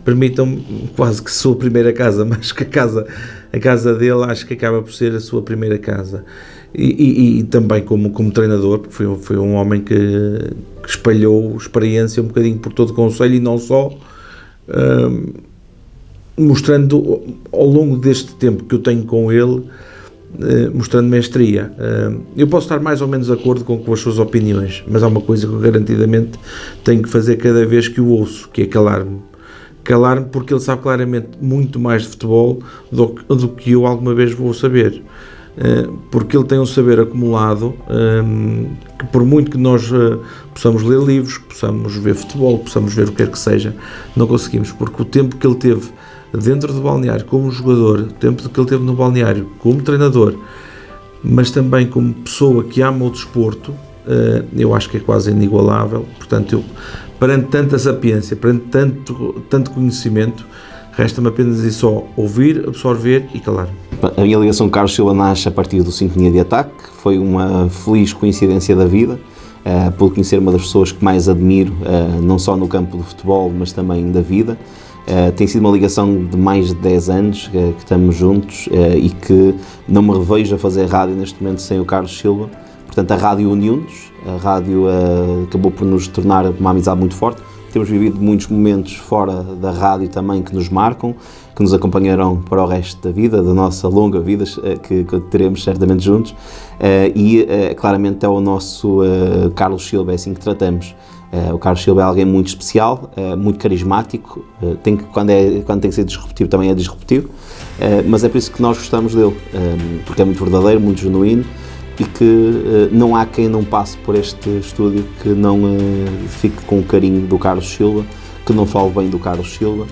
permitam-me, quase que a sua primeira casa, mas que a casa dele acho que acaba por ser a sua primeira casa. E também como treinador, porque foi um homem que espalhou experiência um bocadinho por todo o concelho, e não só, mostrando ao longo deste tempo que eu tenho com ele, mostrando mestria. Eu posso estar mais ou menos de acordo com as suas opiniões, mas há uma coisa que eu garantidamente tenho que fazer cada vez que o ouço, que é calar-me, porque ele sabe claramente muito mais de futebol do que eu alguma vez vou saber, porque ele tem um saber acumulado, que por muito que nós possamos ler livros, possamos ver futebol, possamos ver o que quer que seja, não conseguimos, porque o tempo que ele teve dentro do balneário como jogador, o tempo que ele teve no balneário como treinador, mas também como pessoa que ama o desporto, eu acho que é quase inigualável. Portanto, perante tanta sapiência, perante tanto conhecimento, resta-me apenas e só ouvir, absorver e calar. A minha ligação com Carlos Silva nasce a partir do Sintonia de Ataque, foi uma feliz coincidência da vida, por conhecer uma das pessoas que mais admiro, não só no campo do futebol, mas também da vida. Tem sido uma ligação de mais de 10 anos que estamos juntos, e que não me revejo a fazer rádio neste momento sem o Carlos Silva. Portanto, a rádio uniu-nos, a rádio acabou por nos tornar uma amizade muito forte. Temos vivido muitos momentos fora da rádio também que nos marcam, que nos acompanharão para o resto da vida, da nossa longa vida, que teremos certamente juntos, e claramente é o nosso Carlos Silva, é assim que tratamos. O Carlos Silva é alguém muito especial, muito carismático, quando tem que ser disruptivo também é disruptivo, mas é por isso que nós gostamos dele, porque é muito verdadeiro, muito genuíno, e que não há quem não passe por este estúdio que não fique com o carinho do Carlos Silva, que não fale bem do Carlos Silva,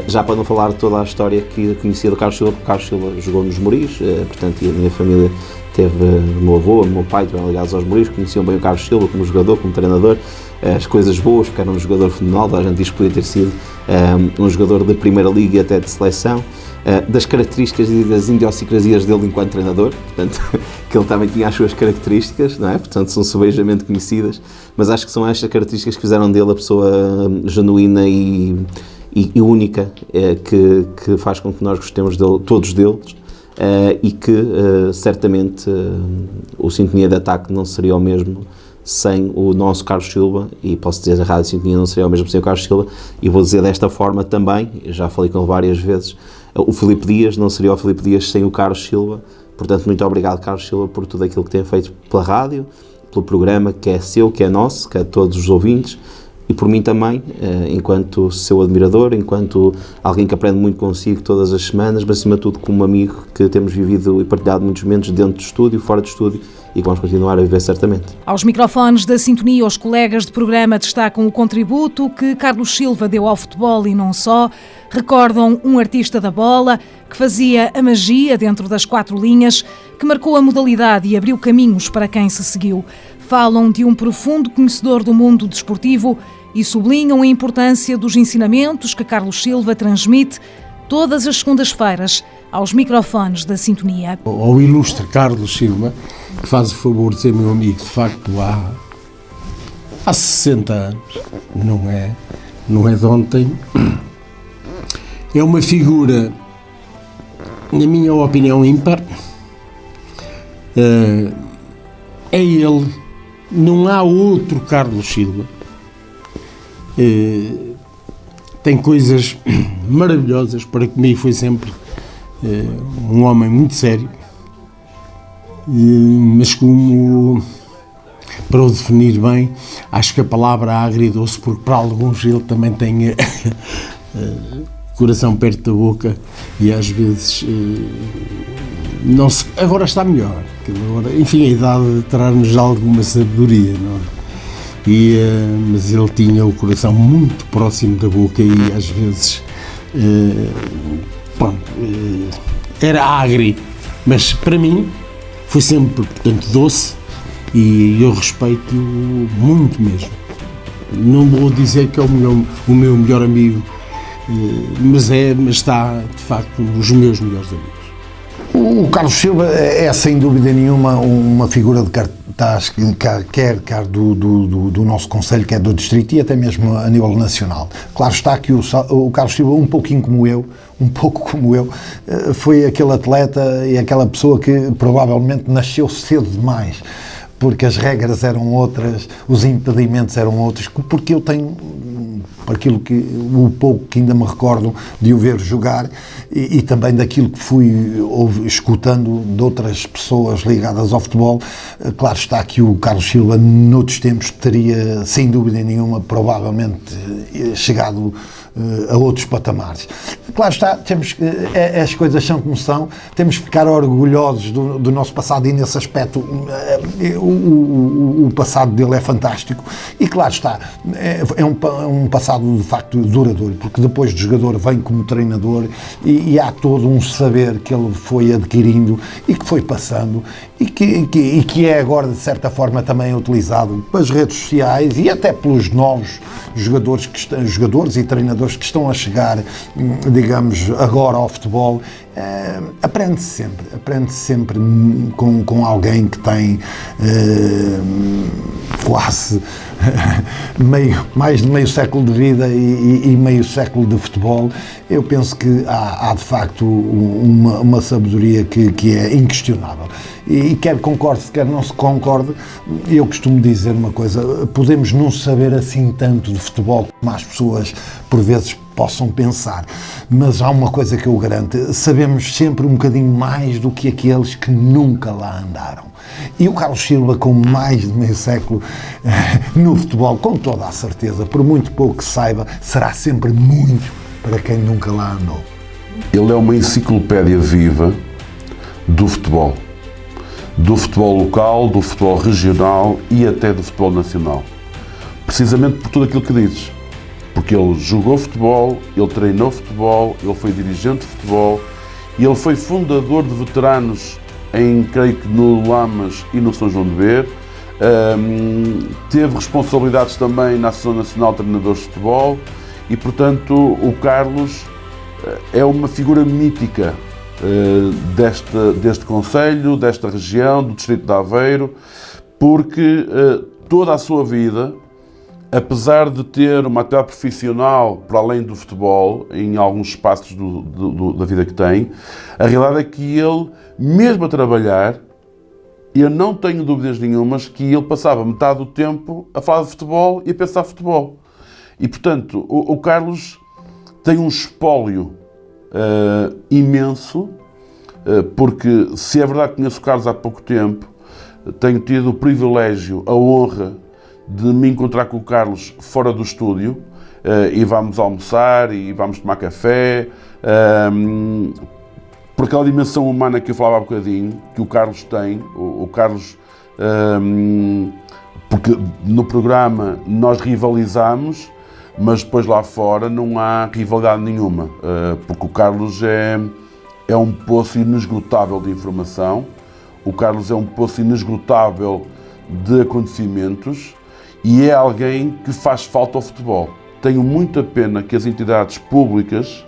já para não falar de toda a história que conhecia do Carlos Silva, porque o Carlos Silva jogou nos Moris, portanto, e a minha família teve o meu avô, o meu pai, que eram ligados aos Moreiros, conheciam bem o Carlos Silva como jogador, como treinador, as coisas boas, porque era um jogador fenomenal, a gente diz que podia ter sido um jogador de primeira liga e até de seleção, das características e das idiosincrasias dele enquanto treinador, portanto, que ele também tinha as suas características, não é? Portanto, são subejamente conhecidas, mas acho que são estas características que fizeram dele a pessoa genuína e única, que faz com que nós gostemos dele, todos deles, e que certamente o Sintonia de Ataque não seria o mesmo sem o nosso Carlos Silva, e posso dizer a Rádio Sintonia não seria o mesmo sem o Carlos Silva, e vou dizer desta forma também, eu já falei com ele várias vezes, o Filipe Dias não seria o Filipe Dias sem o Carlos Silva. Portanto, muito obrigado, Carlos Silva, por tudo aquilo que tem feito pela rádio, pelo programa que é seu, que é nosso, que é de todos os ouvintes, e por mim também, enquanto seu admirador, enquanto alguém que aprende muito consigo todas as semanas, mas acima de tudo como um amigo que temos vivido e partilhado muitos momentos dentro do estúdio, fora do estúdio, e que vamos continuar a viver certamente. Aos microfones da Sintonia, os colegas de programa destacam o contributo que Carlos Silva deu ao futebol e não só, recordam um artista da bola que fazia a magia dentro das 4 linhas, que marcou a modalidade e abriu caminhos para quem se seguiu. Falam de um profundo conhecedor do mundo desportivo e sublinham a importância dos ensinamentos que Carlos Silva transmite todas as segundas-feiras aos microfones da Sintonia. Ao ilustre Carlos Silva, que faz o favor de ser meu amigo, de facto, há 60 anos, não é de ontem. É uma figura, na minha opinião, ímpar. É ele, não há outro Carlos Silva. Tem coisas maravilhosas. Para comigo foi sempre um homem muito sério, mas como, para o definir bem, acho que a palavra agridoce, porque para alguns ele também tem coração perto da boca e às vezes não se, agora está melhor, agora, enfim, a idade terá-nos alguma sabedoria, não é? Mas ele tinha o coração muito próximo da boca e às vezes era agri, mas para mim foi sempre, portanto, doce, e eu respeito muito mesmo. Não vou dizer que é o meu melhor amigo, mas está, de facto, um dos meus melhores amigos. O Carlos Silva é, sem dúvida nenhuma, uma figura de cartaz, quer do nosso Conselho, quer do Distrito e até mesmo a nível nacional. Claro está que o Carlos Silva, um pouco como eu, foi aquele atleta e aquela pessoa que provavelmente nasceu cedo demais, porque as regras eram outras, os impedimentos eram outros, porque eu tenho, por aquilo que o pouco que ainda me recordo de o ver jogar e também daquilo que fui escutando de outras pessoas ligadas ao futebol, claro está que o Carlos Silva noutros tempos teria, sem dúvida nenhuma, provavelmente chegado a outros patamares. Claro está, temos que, as coisas são como são, temos que ficar orgulhosos do nosso passado e nesse aspecto o passado dele é fantástico e claro está, é um passado de facto duradouro, porque depois de jogador vem como treinador e há todo um saber que ele foi adquirindo e que foi passando e que é agora de certa forma também utilizado pelas redes sociais e até pelos novos jogadores e treinadores que estão a chegar, digamos, agora ao futebol. Aprende-se sempre com alguém que tem quase mais de meio século de vida e meio século de futebol. Eu penso que há de facto uma sabedoria que é inquestionável. E quer concorde, quer não se concorde, eu costumo dizer uma coisa: podemos não saber assim tanto de futebol como as pessoas por vezes possam pensar, mas há uma coisa que eu garanto: sabemos sempre um bocadinho mais do que aqueles que nunca lá andaram. E o Carlos Silva, com mais de meio século no futebol, com toda a certeza, por muito pouco que saiba, será sempre muito para quem nunca lá andou. Ele é uma enciclopédia viva do futebol local, do futebol regional e até do futebol nacional. Precisamente por tudo aquilo que dizes. Porque ele jogou futebol, ele treinou futebol, ele foi dirigente de futebol, ele foi fundador de veteranos creio que no Lamas e no São João de Ver. Teve responsabilidades também na Associação Nacional de Treinadores de Futebol e, portanto, o Carlos é uma figura mítica deste concelho, desta região, do distrito de Aveiro, porque toda a sua vida, apesar de ter uma atividade profissional para além do futebol, em alguns espaços da vida que tem, a realidade é que ele, mesmo a trabalhar, eu não tenho dúvidas nenhumas que ele passava metade do tempo a falar de futebol e a pensar futebol. E, portanto, o Carlos tem um espólio imenso, porque, se é verdade que conheço o Carlos há pouco tempo, tenho tido o privilégio, a honra de me encontrar com o Carlos fora do estúdio, e vamos almoçar e vamos tomar café, por aquela dimensão humana que eu falava há bocadinho, que o Carlos tem. O Carlos, porque no programa nós rivalizamos, mas depois lá fora não há rivalidade nenhuma, porque o Carlos é um poço inesgotável de informação, o Carlos é um poço inesgotável de acontecimentos e é alguém que faz falta ao futebol. Tenho muita pena que as entidades públicas,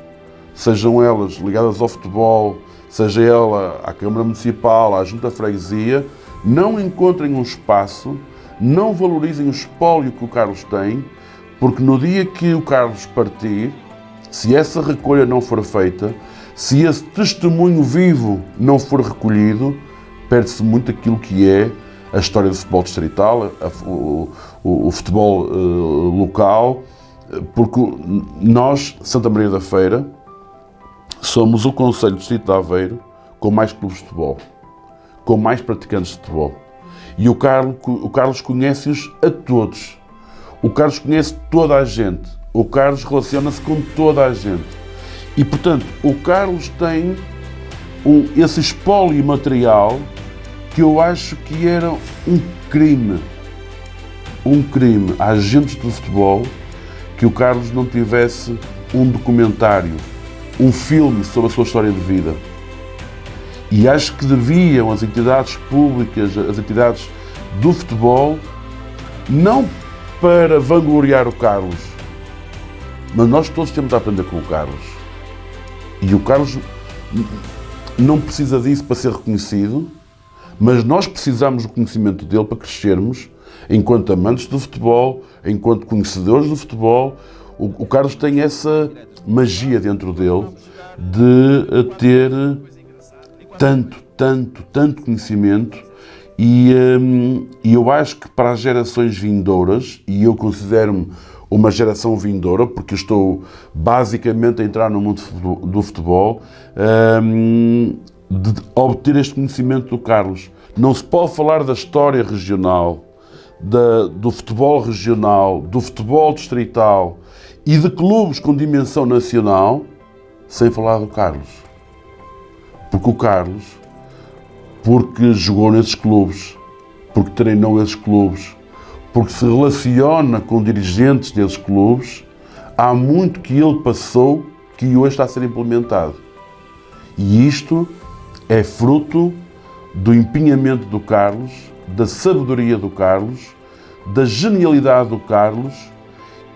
sejam elas ligadas ao futebol, seja ela à Câmara Municipal, à Junta de Freguesia, não encontrem um espaço, não valorizem o espólio que o Carlos tem, porque no dia que o Carlos partir, se essa recolha não for feita, se esse testemunho vivo não for recolhido, perde-se muito aquilo que é a história do futebol distrital, o futebol local, porque nós, Santa Maria da Feira, somos o concelho do distrito de Aveiro com mais clubes de futebol, com mais praticantes de futebol. E o Carlos conhece-os a todos. O Carlos conhece toda a gente. O Carlos relaciona-se com toda a gente. E, portanto, o Carlos tem esse espólio material que eu acho que era um crime a agentes do futebol que o Carlos não tivesse um documentário, um filme sobre a sua história de vida. E acho que deviam as entidades públicas, as entidades do futebol, não para vangloriar o Carlos, mas nós todos temos a aprender com o Carlos. E o Carlos não precisa disso para ser reconhecido, mas nós precisamos do conhecimento dele para crescermos enquanto amantes do futebol, enquanto conhecedores do futebol. O Carlos tem essa magia dentro dele de ter tanto conhecimento e eu acho que para as gerações vindouras, e eu considero-me uma geração vindoura, porque estou basicamente a entrar no mundo do futebol, de obter este conhecimento do Carlos. Não se pode falar da história regional, do futebol regional, do futebol distrital e de clubes com dimensão nacional sem falar do Carlos. Porque o Carlos, porque jogou nesses clubes, porque treinou esses clubes, porque se relaciona com dirigentes desses clubes, há muito que ele passou que hoje está a ser implementado. E isto é fruto do empenhamento do Carlos, da sabedoria do Carlos, da genialidade do Carlos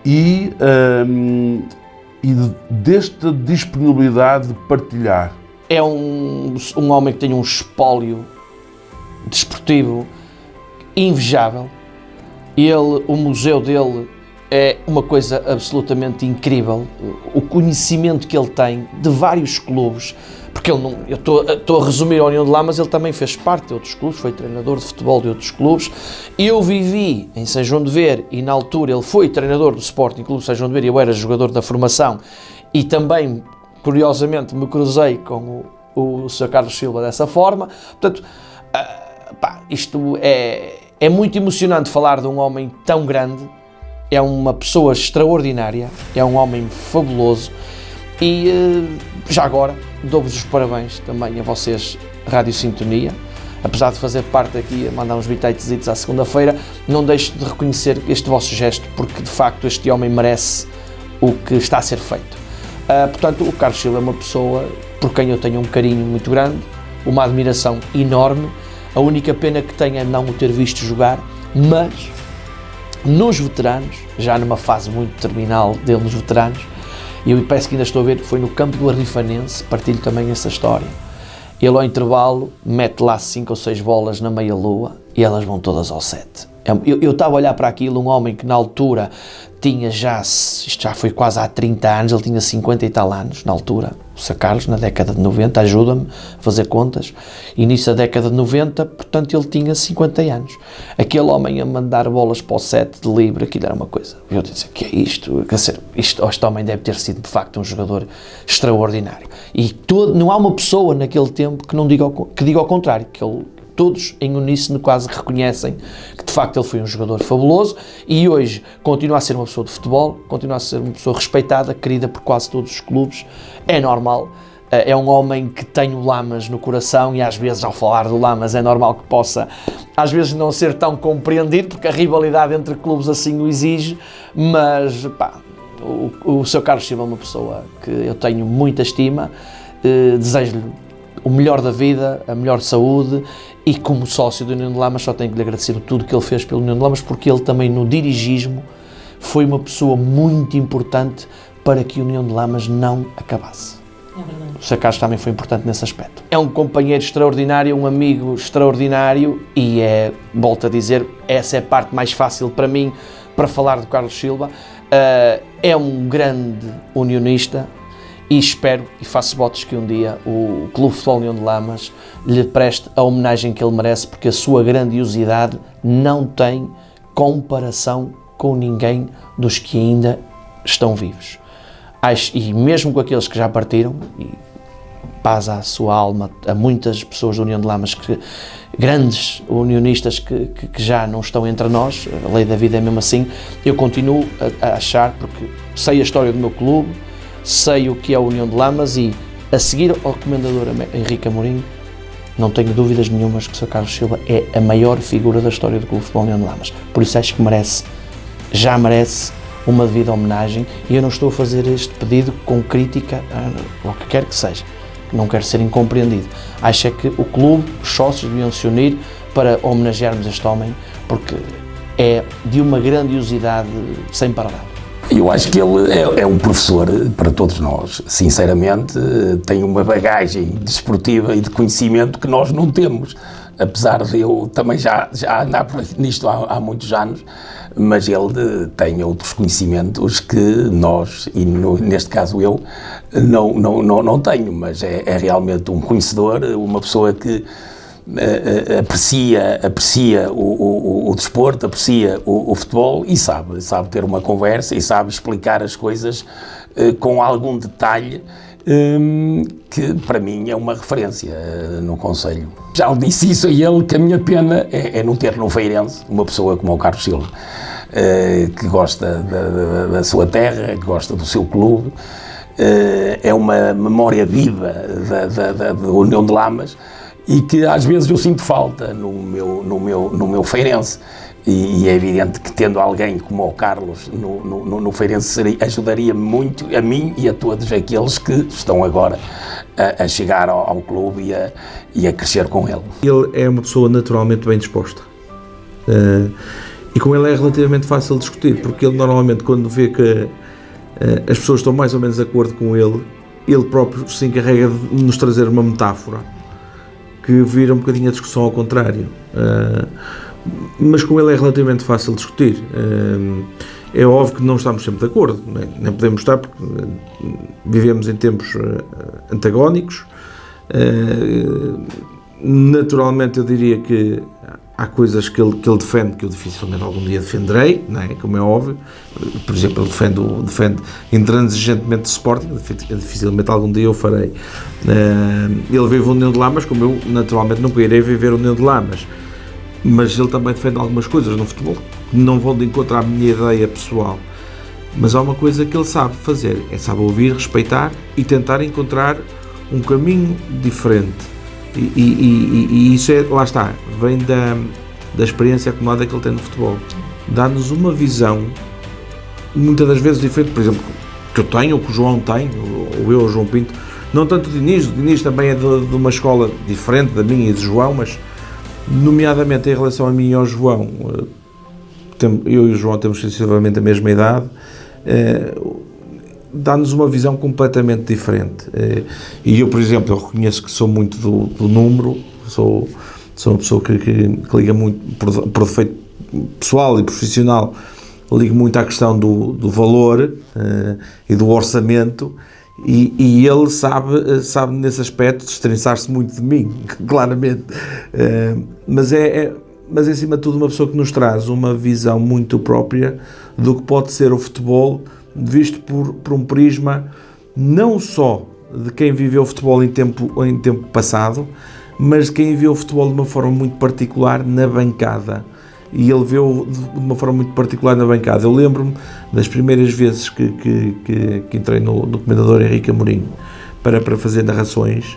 e desta disponibilidade de partilhar. É um homem que tem um espólio desportivo invejável. O museu dele é uma coisa absolutamente incrível. O conhecimento que ele tem de vários clubes, porque eu estou a resumir a União de Lamas, ele também fez parte de outros clubes, foi treinador de futebol de outros clubes. Eu vivi em São João de Ver e na altura ele foi treinador do Sporting Clube São João de Ver e eu era jogador da formação e também, curiosamente, me cruzei com o Sr. Carlos Silva dessa forma. Portanto, isto é muito emocionante falar de um homem tão grande, é uma pessoa extraordinária, é um homem fabuloso e já agora dou-vos os parabéns também a vocês, Rádio Sintonia, apesar de fazer parte aqui, mandar uns bitetes à segunda-feira, não deixo de reconhecer este vosso gesto, porque de facto este homem merece o que está a ser feito. Portanto, o Carlos Silva é uma pessoa por quem eu tenho um carinho muito grande, uma admiração enorme. A única pena que tenho é não o ter visto jogar, mas nos veteranos, já numa fase muito terminal dele nos veteranos, e eu peço que ainda estou a ver, foi no campo do Arrifanense, partilho também essa história. Ele ao intervalo mete lá 5 ou 6 bolas na meia-lua e elas vão todas ao 7. Eu estava a olhar para aquilo, um homem que na altura tinha isto já foi quase há 30 anos, ele tinha 50 e tal anos na altura, o Sr. Carlos, na década de 90, ajuda-me a fazer contas, início da década de 90, portanto ele tinha 50 anos. Aquele homem a mandar bolas para o 7 de livre, aquilo era uma coisa. Eu disse, que é isto? Quer dizer, este homem deve ter sido de facto um jogador extraordinário. E não há uma pessoa naquele tempo que diga ao contrário, que ele... Todos em uníssono quase reconhecem que de facto ele foi um jogador fabuloso e hoje continua a ser uma pessoa de futebol, continua a ser uma pessoa respeitada, querida por quase todos os clubes. É normal, é um homem que tem o Lamas no coração e às vezes ao falar do Lamas é normal que possa às vezes não ser tão compreendido porque a rivalidade entre clubes assim o exige, mas pá, o Sr. Carlos Silva é uma pessoa que eu tenho muita estima, desejo-lhe o melhor da vida, a melhor saúde e como sócio do União de Lamas só tenho que lhe agradecer tudo que ele fez pelo União de Lamas porque ele também no dirigismo foi uma pessoa muito importante para que a União de Lamas não acabasse. É verdade. O Sr. Carlos também foi importante nesse aspecto. É um companheiro extraordinário, um amigo extraordinário e volto a dizer, essa é a parte mais fácil para mim para falar do Carlos Silva. É um grande unionista, e espero e faço votos que um dia o Clube de Futebol União de Lamas lhe preste a homenagem que ele merece, porque a sua grandiosidade não tem comparação com ninguém dos que ainda estão vivos. E mesmo com aqueles que já partiram, e paz à sua alma, a muitas pessoas da União de Lamas, grandes unionistas que já não estão entre nós, a lei da vida é mesmo assim, eu continuo a achar, porque sei a história do meu clube, sei o que é a União de Lamas e, a seguir ao comendador Henrique Amorim, não tenho dúvidas nenhumas que o Sr. Carlos Silva é a maior figura da história do Clube de Futebol União de Lamas. Por isso acho que já merece uma devida homenagem e eu não estou a fazer este pedido com crítica ou o que quer que seja, que não quero ser incompreendido. Acho é que o clube, os sócios deviam se unir para homenagearmos este homem porque é de uma grandiosidade sem paralelo. Eu acho que ele é um professor para todos nós, sinceramente, tem uma bagagem desportiva e de conhecimento que nós não temos, apesar de eu também já andar nisto há muitos anos, mas ele tem outros conhecimentos que nós, e neste caso eu, não tenho, mas é realmente um conhecedor, uma pessoa que aprecia o desporto, aprecia o futebol e sabe ter uma conversa e sabe explicar as coisas com algum detalhe que para mim é uma referência no concelho. Já lhe disse isso a ele, que a minha pena é não ter no Feirense uma pessoa como o Carlos Silva, que gosta da sua terra, que gosta do seu clube, é uma memória viva da União de Lamas, e que às vezes eu sinto falta no meu Feirense, e é evidente que tendo alguém como o Carlos no Feirense ajudaria-me muito a mim e a todos aqueles que estão agora a chegar ao clube e a crescer com ele. Ele é uma pessoa naturalmente bem disposta e com ele é relativamente fácil discutir, porque ele normalmente quando vê que as pessoas estão mais ou menos de acordo com ele próprio se encarrega de nos trazer uma metáfora que vira um bocadinho a discussão ao contrário, mas com ele é relativamente fácil discutir. É óbvio que não estamos sempre de acordo, nem podemos estar porque vivemos em tempos antagónicos. Naturalmente eu diria que há coisas que ele defende que eu dificilmente algum dia defenderei, não é? Como é óbvio. Por exemplo, ele defende intransigentemente o Sporting, dificilmente algum dia eu farei. Ele vive a União de Lamas, como eu naturalmente nunca irei viver a União de Lamas, mas ele também defende algumas coisas no futebol que não vão de encontro à minha ideia pessoal. Mas há uma coisa que ele sabe fazer, sabe ouvir, respeitar e tentar encontrar um caminho diferente. E isso lá está, vem da experiência acumulada que ele tem no futebol. Dá-nos uma visão, muitas das vezes diferente, por exemplo, que eu tenho, ou que o João tem, ou eu, ou o João Pinto, não tanto o Diniz também é de uma escola diferente da minha e do João, mas nomeadamente em relação a mim e ao João, eu e o João temos sensivelmente a mesma idade, dá-nos uma visão completamente diferente. E eu, por exemplo, eu reconheço que sou muito do número, sou uma pessoa que liga muito, por defeito pessoal e profissional, ligo muito à questão do valor e do orçamento, e ele sabe nesse aspecto destrinçar-se muito de mim, claramente. Mas acima de tudo uma pessoa que nos traz uma visão muito própria do que pode ser o futebol, visto por um prisma não só de quem viveu o futebol em tempo passado, mas de quem viveu o futebol de uma forma muito particular na bancada. E ele viu de uma forma muito particular na bancada. Eu lembro-me das primeiras vezes que entrei no Comendador Henrique Amorim para fazer narrações,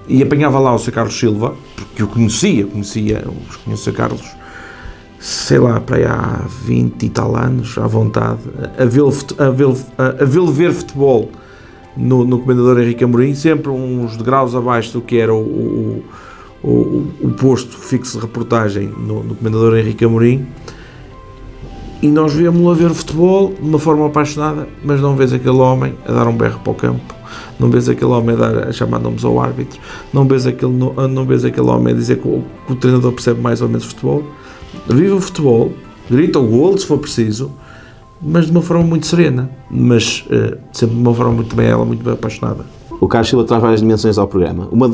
e apanhava lá o Sr. Carlos Silva, porque eu conhecia o Sr. Carlos, sei lá, para aí há 20 e tal anos, à vontade, a vê-lo ver futebol no Comendador Henrique Amorim, sempre uns degraus abaixo do que era o posto fixo de reportagem no Comendador Henrique Amorim, e nós víamos-lo a ver o futebol de uma forma apaixonada, mas não vês aquele homem a dar um berro para o campo, não vês aquele homem a chamar nomes ao árbitro, não vês aquele homem a dizer que o treinador percebe mais ou menos futebol. Vive o futebol, grita o golo se for preciso, mas de uma forma muito serena, mas sempre de uma forma muito bem apaixonada. O Carlos Silva traz várias dimensões ao programa. Uma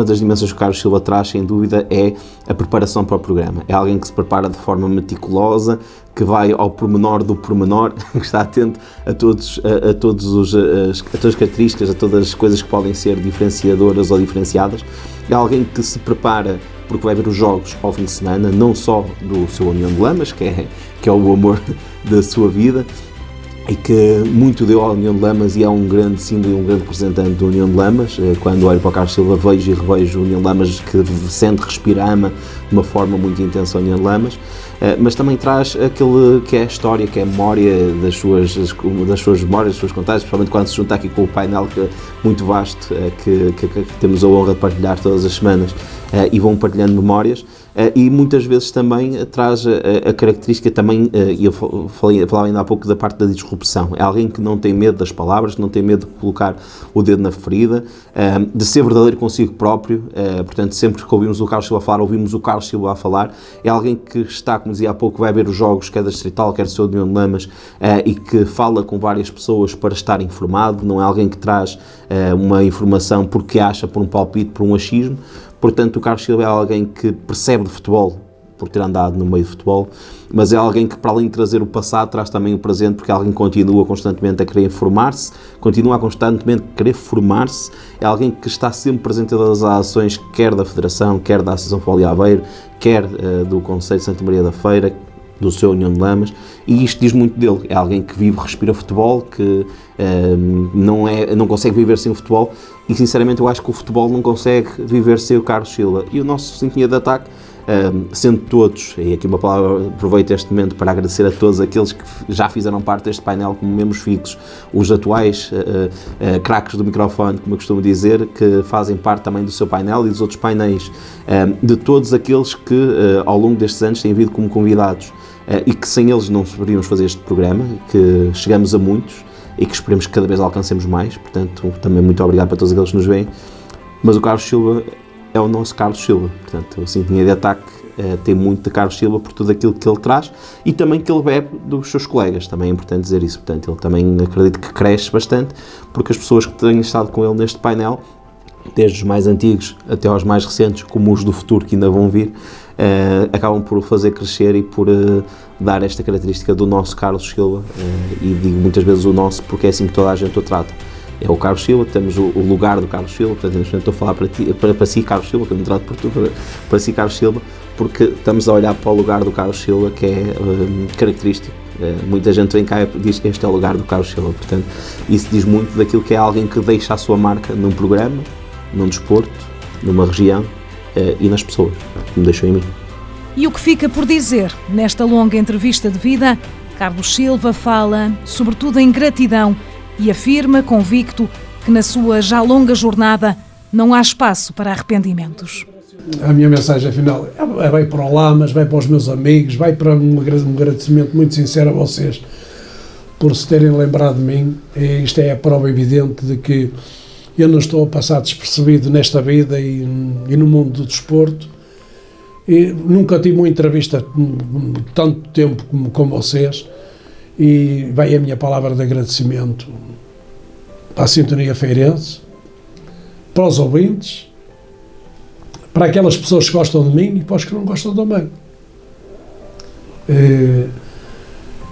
das dimensões que o Carlos Silva traz, sem dúvida, é a preparação para o programa. É alguém que se prepara de forma meticulosa, que vai ao pormenor do pormenor, que está atento a todas as características, a todas as coisas que podem ser diferenciadoras ou diferenciadas. É alguém que se prepara porque vai ver os jogos ao fim de semana, não só do seu União de Lamas, que é o amor da sua vida, e que muito deu à União de Lamas, e é um grande símbolo e um grande representante da União de Lamas. Quando olho para o Carlos Silva, vejo e revejo a União de Lamas, que sente, respira, ama de uma forma muito intensa a União de Lamas, mas também traz aquele que é a história, que é a memória das suas memórias, das suas contagens, principalmente quando se junta aqui com o painel muito vasto que temos a honra de partilhar todas as semanas, e vão partilhando memórias. E muitas vezes também traz a característica também, e eu falava ainda há pouco da parte da disrupção. É alguém que não tem medo das palavras, que não tem medo de colocar o dedo na ferida, de ser verdadeiro consigo próprio. Portanto, sempre que ouvimos o Carlos Silva falar, ouvimos o Carlos Silva a falar. É alguém que está, como dizia há pouco, vai ver os jogos, quer da Distrital, quer do seu União de Lamas, e que fala com várias pessoas para estar informado. Não é alguém que traz uma informação porque acha, por um palpite, por um achismo. Portanto, o Carlos Silva é alguém que percebe de futebol, por ter andado no meio de futebol, mas é alguém que, para além de trazer o passado, traz também o presente, porque é alguém que continua constantemente a querer informar-se, continua constantemente a querer formar-se, é alguém que está sempre presente em todas as ações, quer da Federação, quer da Associação Futebol de Aveiro, quer do Conselho de Santa Maria da Feira, do seu União de Lamas, e isto diz muito dele. É alguém que vive, respira futebol, que não consegue viver sem o futebol, e sinceramente eu acho que o futebol não consegue viver sem o Carlos Silva. E o nosso sintonia de ataque, sendo todos, e aqui uma palavra, aproveito este momento para agradecer a todos aqueles que já fizeram parte deste painel como membros fixos, os atuais craques do microfone, como eu costumo dizer, que fazem parte também do seu painel e dos outros painéis, de todos aqueles que ao longo destes anos têm vindo como convidados, e que sem eles não poderíamos fazer este programa, que chegamos a muitos e que esperemos que cada vez alcancemos mais. Portanto, também muito obrigado para todos aqueles que nos veem. Mas o Carlos Silva é o nosso Carlos Silva. Portanto, a sintonia de ataque tem muito de Carlos Silva por tudo aquilo que ele traz e também que ele bebe dos seus colegas. Também é importante dizer isso. Portanto, ele também acredito que cresce bastante, porque as pessoas que têm estado com ele neste painel, desde os mais antigos até aos mais recentes, como os do futuro que ainda vão vir, acabam por fazer crescer e por dar esta característica do nosso Carlos Silva, e digo muitas vezes o nosso porque é assim que toda a gente o trata. É o Carlos Silva, temos o lugar do Carlos Silva, portanto, neste momento estou a falar para si, Carlos Silva, que eu me trato por tu, para si, Carlos Silva, porque estamos a olhar para o lugar do Carlos Silva, que é característico. Muita gente vem cá e diz que este é o lugar do Carlos Silva, portanto, isso diz muito daquilo que é alguém que deixa a sua marca num programa, num desporto, numa região e nas pessoas, como deixou em mim. E o que fica por dizer nesta longa entrevista de vida, Carlos Silva fala sobretudo em gratidão e afirma, convicto, que na sua já longa jornada não há espaço para arrependimentos. A minha mensagem final vai para o Lamas, vai para os meus amigos, vai para um agradecimento muito sincero a vocês por se terem lembrado de mim. E isto é a prova evidente de que eu não estou a passar despercebido nesta vida e no mundo do desporto. E nunca tive uma entrevista tanto tempo como com vocês, e vai a minha palavra de agradecimento para a Sintonia Feirense, para os ouvintes, para aquelas pessoas que gostam de mim e para os que não gostam também.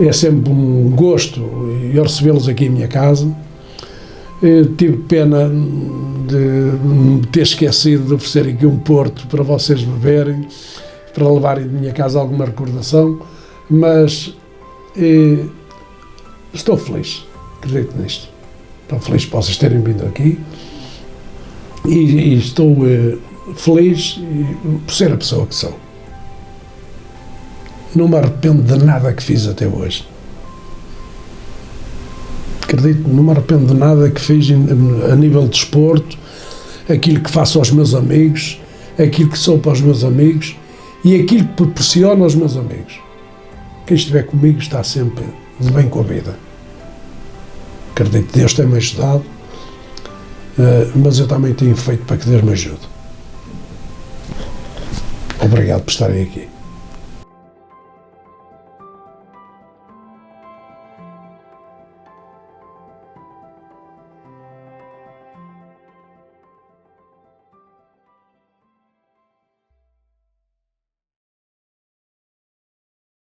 É sempre um gosto eu recebê-los aqui em minha casa. Tive pena de me ter esquecido de oferecer aqui um porto para vocês beberem, para levarem de minha casa alguma recordação, mas estou feliz, acredito nisto. Estou feliz por vocês terem vindo aqui e estou feliz por ser a pessoa que sou. Não me arrependo de nada que fiz até hoje. Acredito, não me arrependo de nada que fiz a nível de desporto, aquilo que faço aos meus amigos, aquilo que sou para os meus amigos e aquilo que proporciono aos meus amigos. Quem estiver comigo está sempre de bem com a vida. Acredito que Deus tem-me ajudado, mas eu também tenho feito para que Deus me ajude. Obrigado por estarem aqui.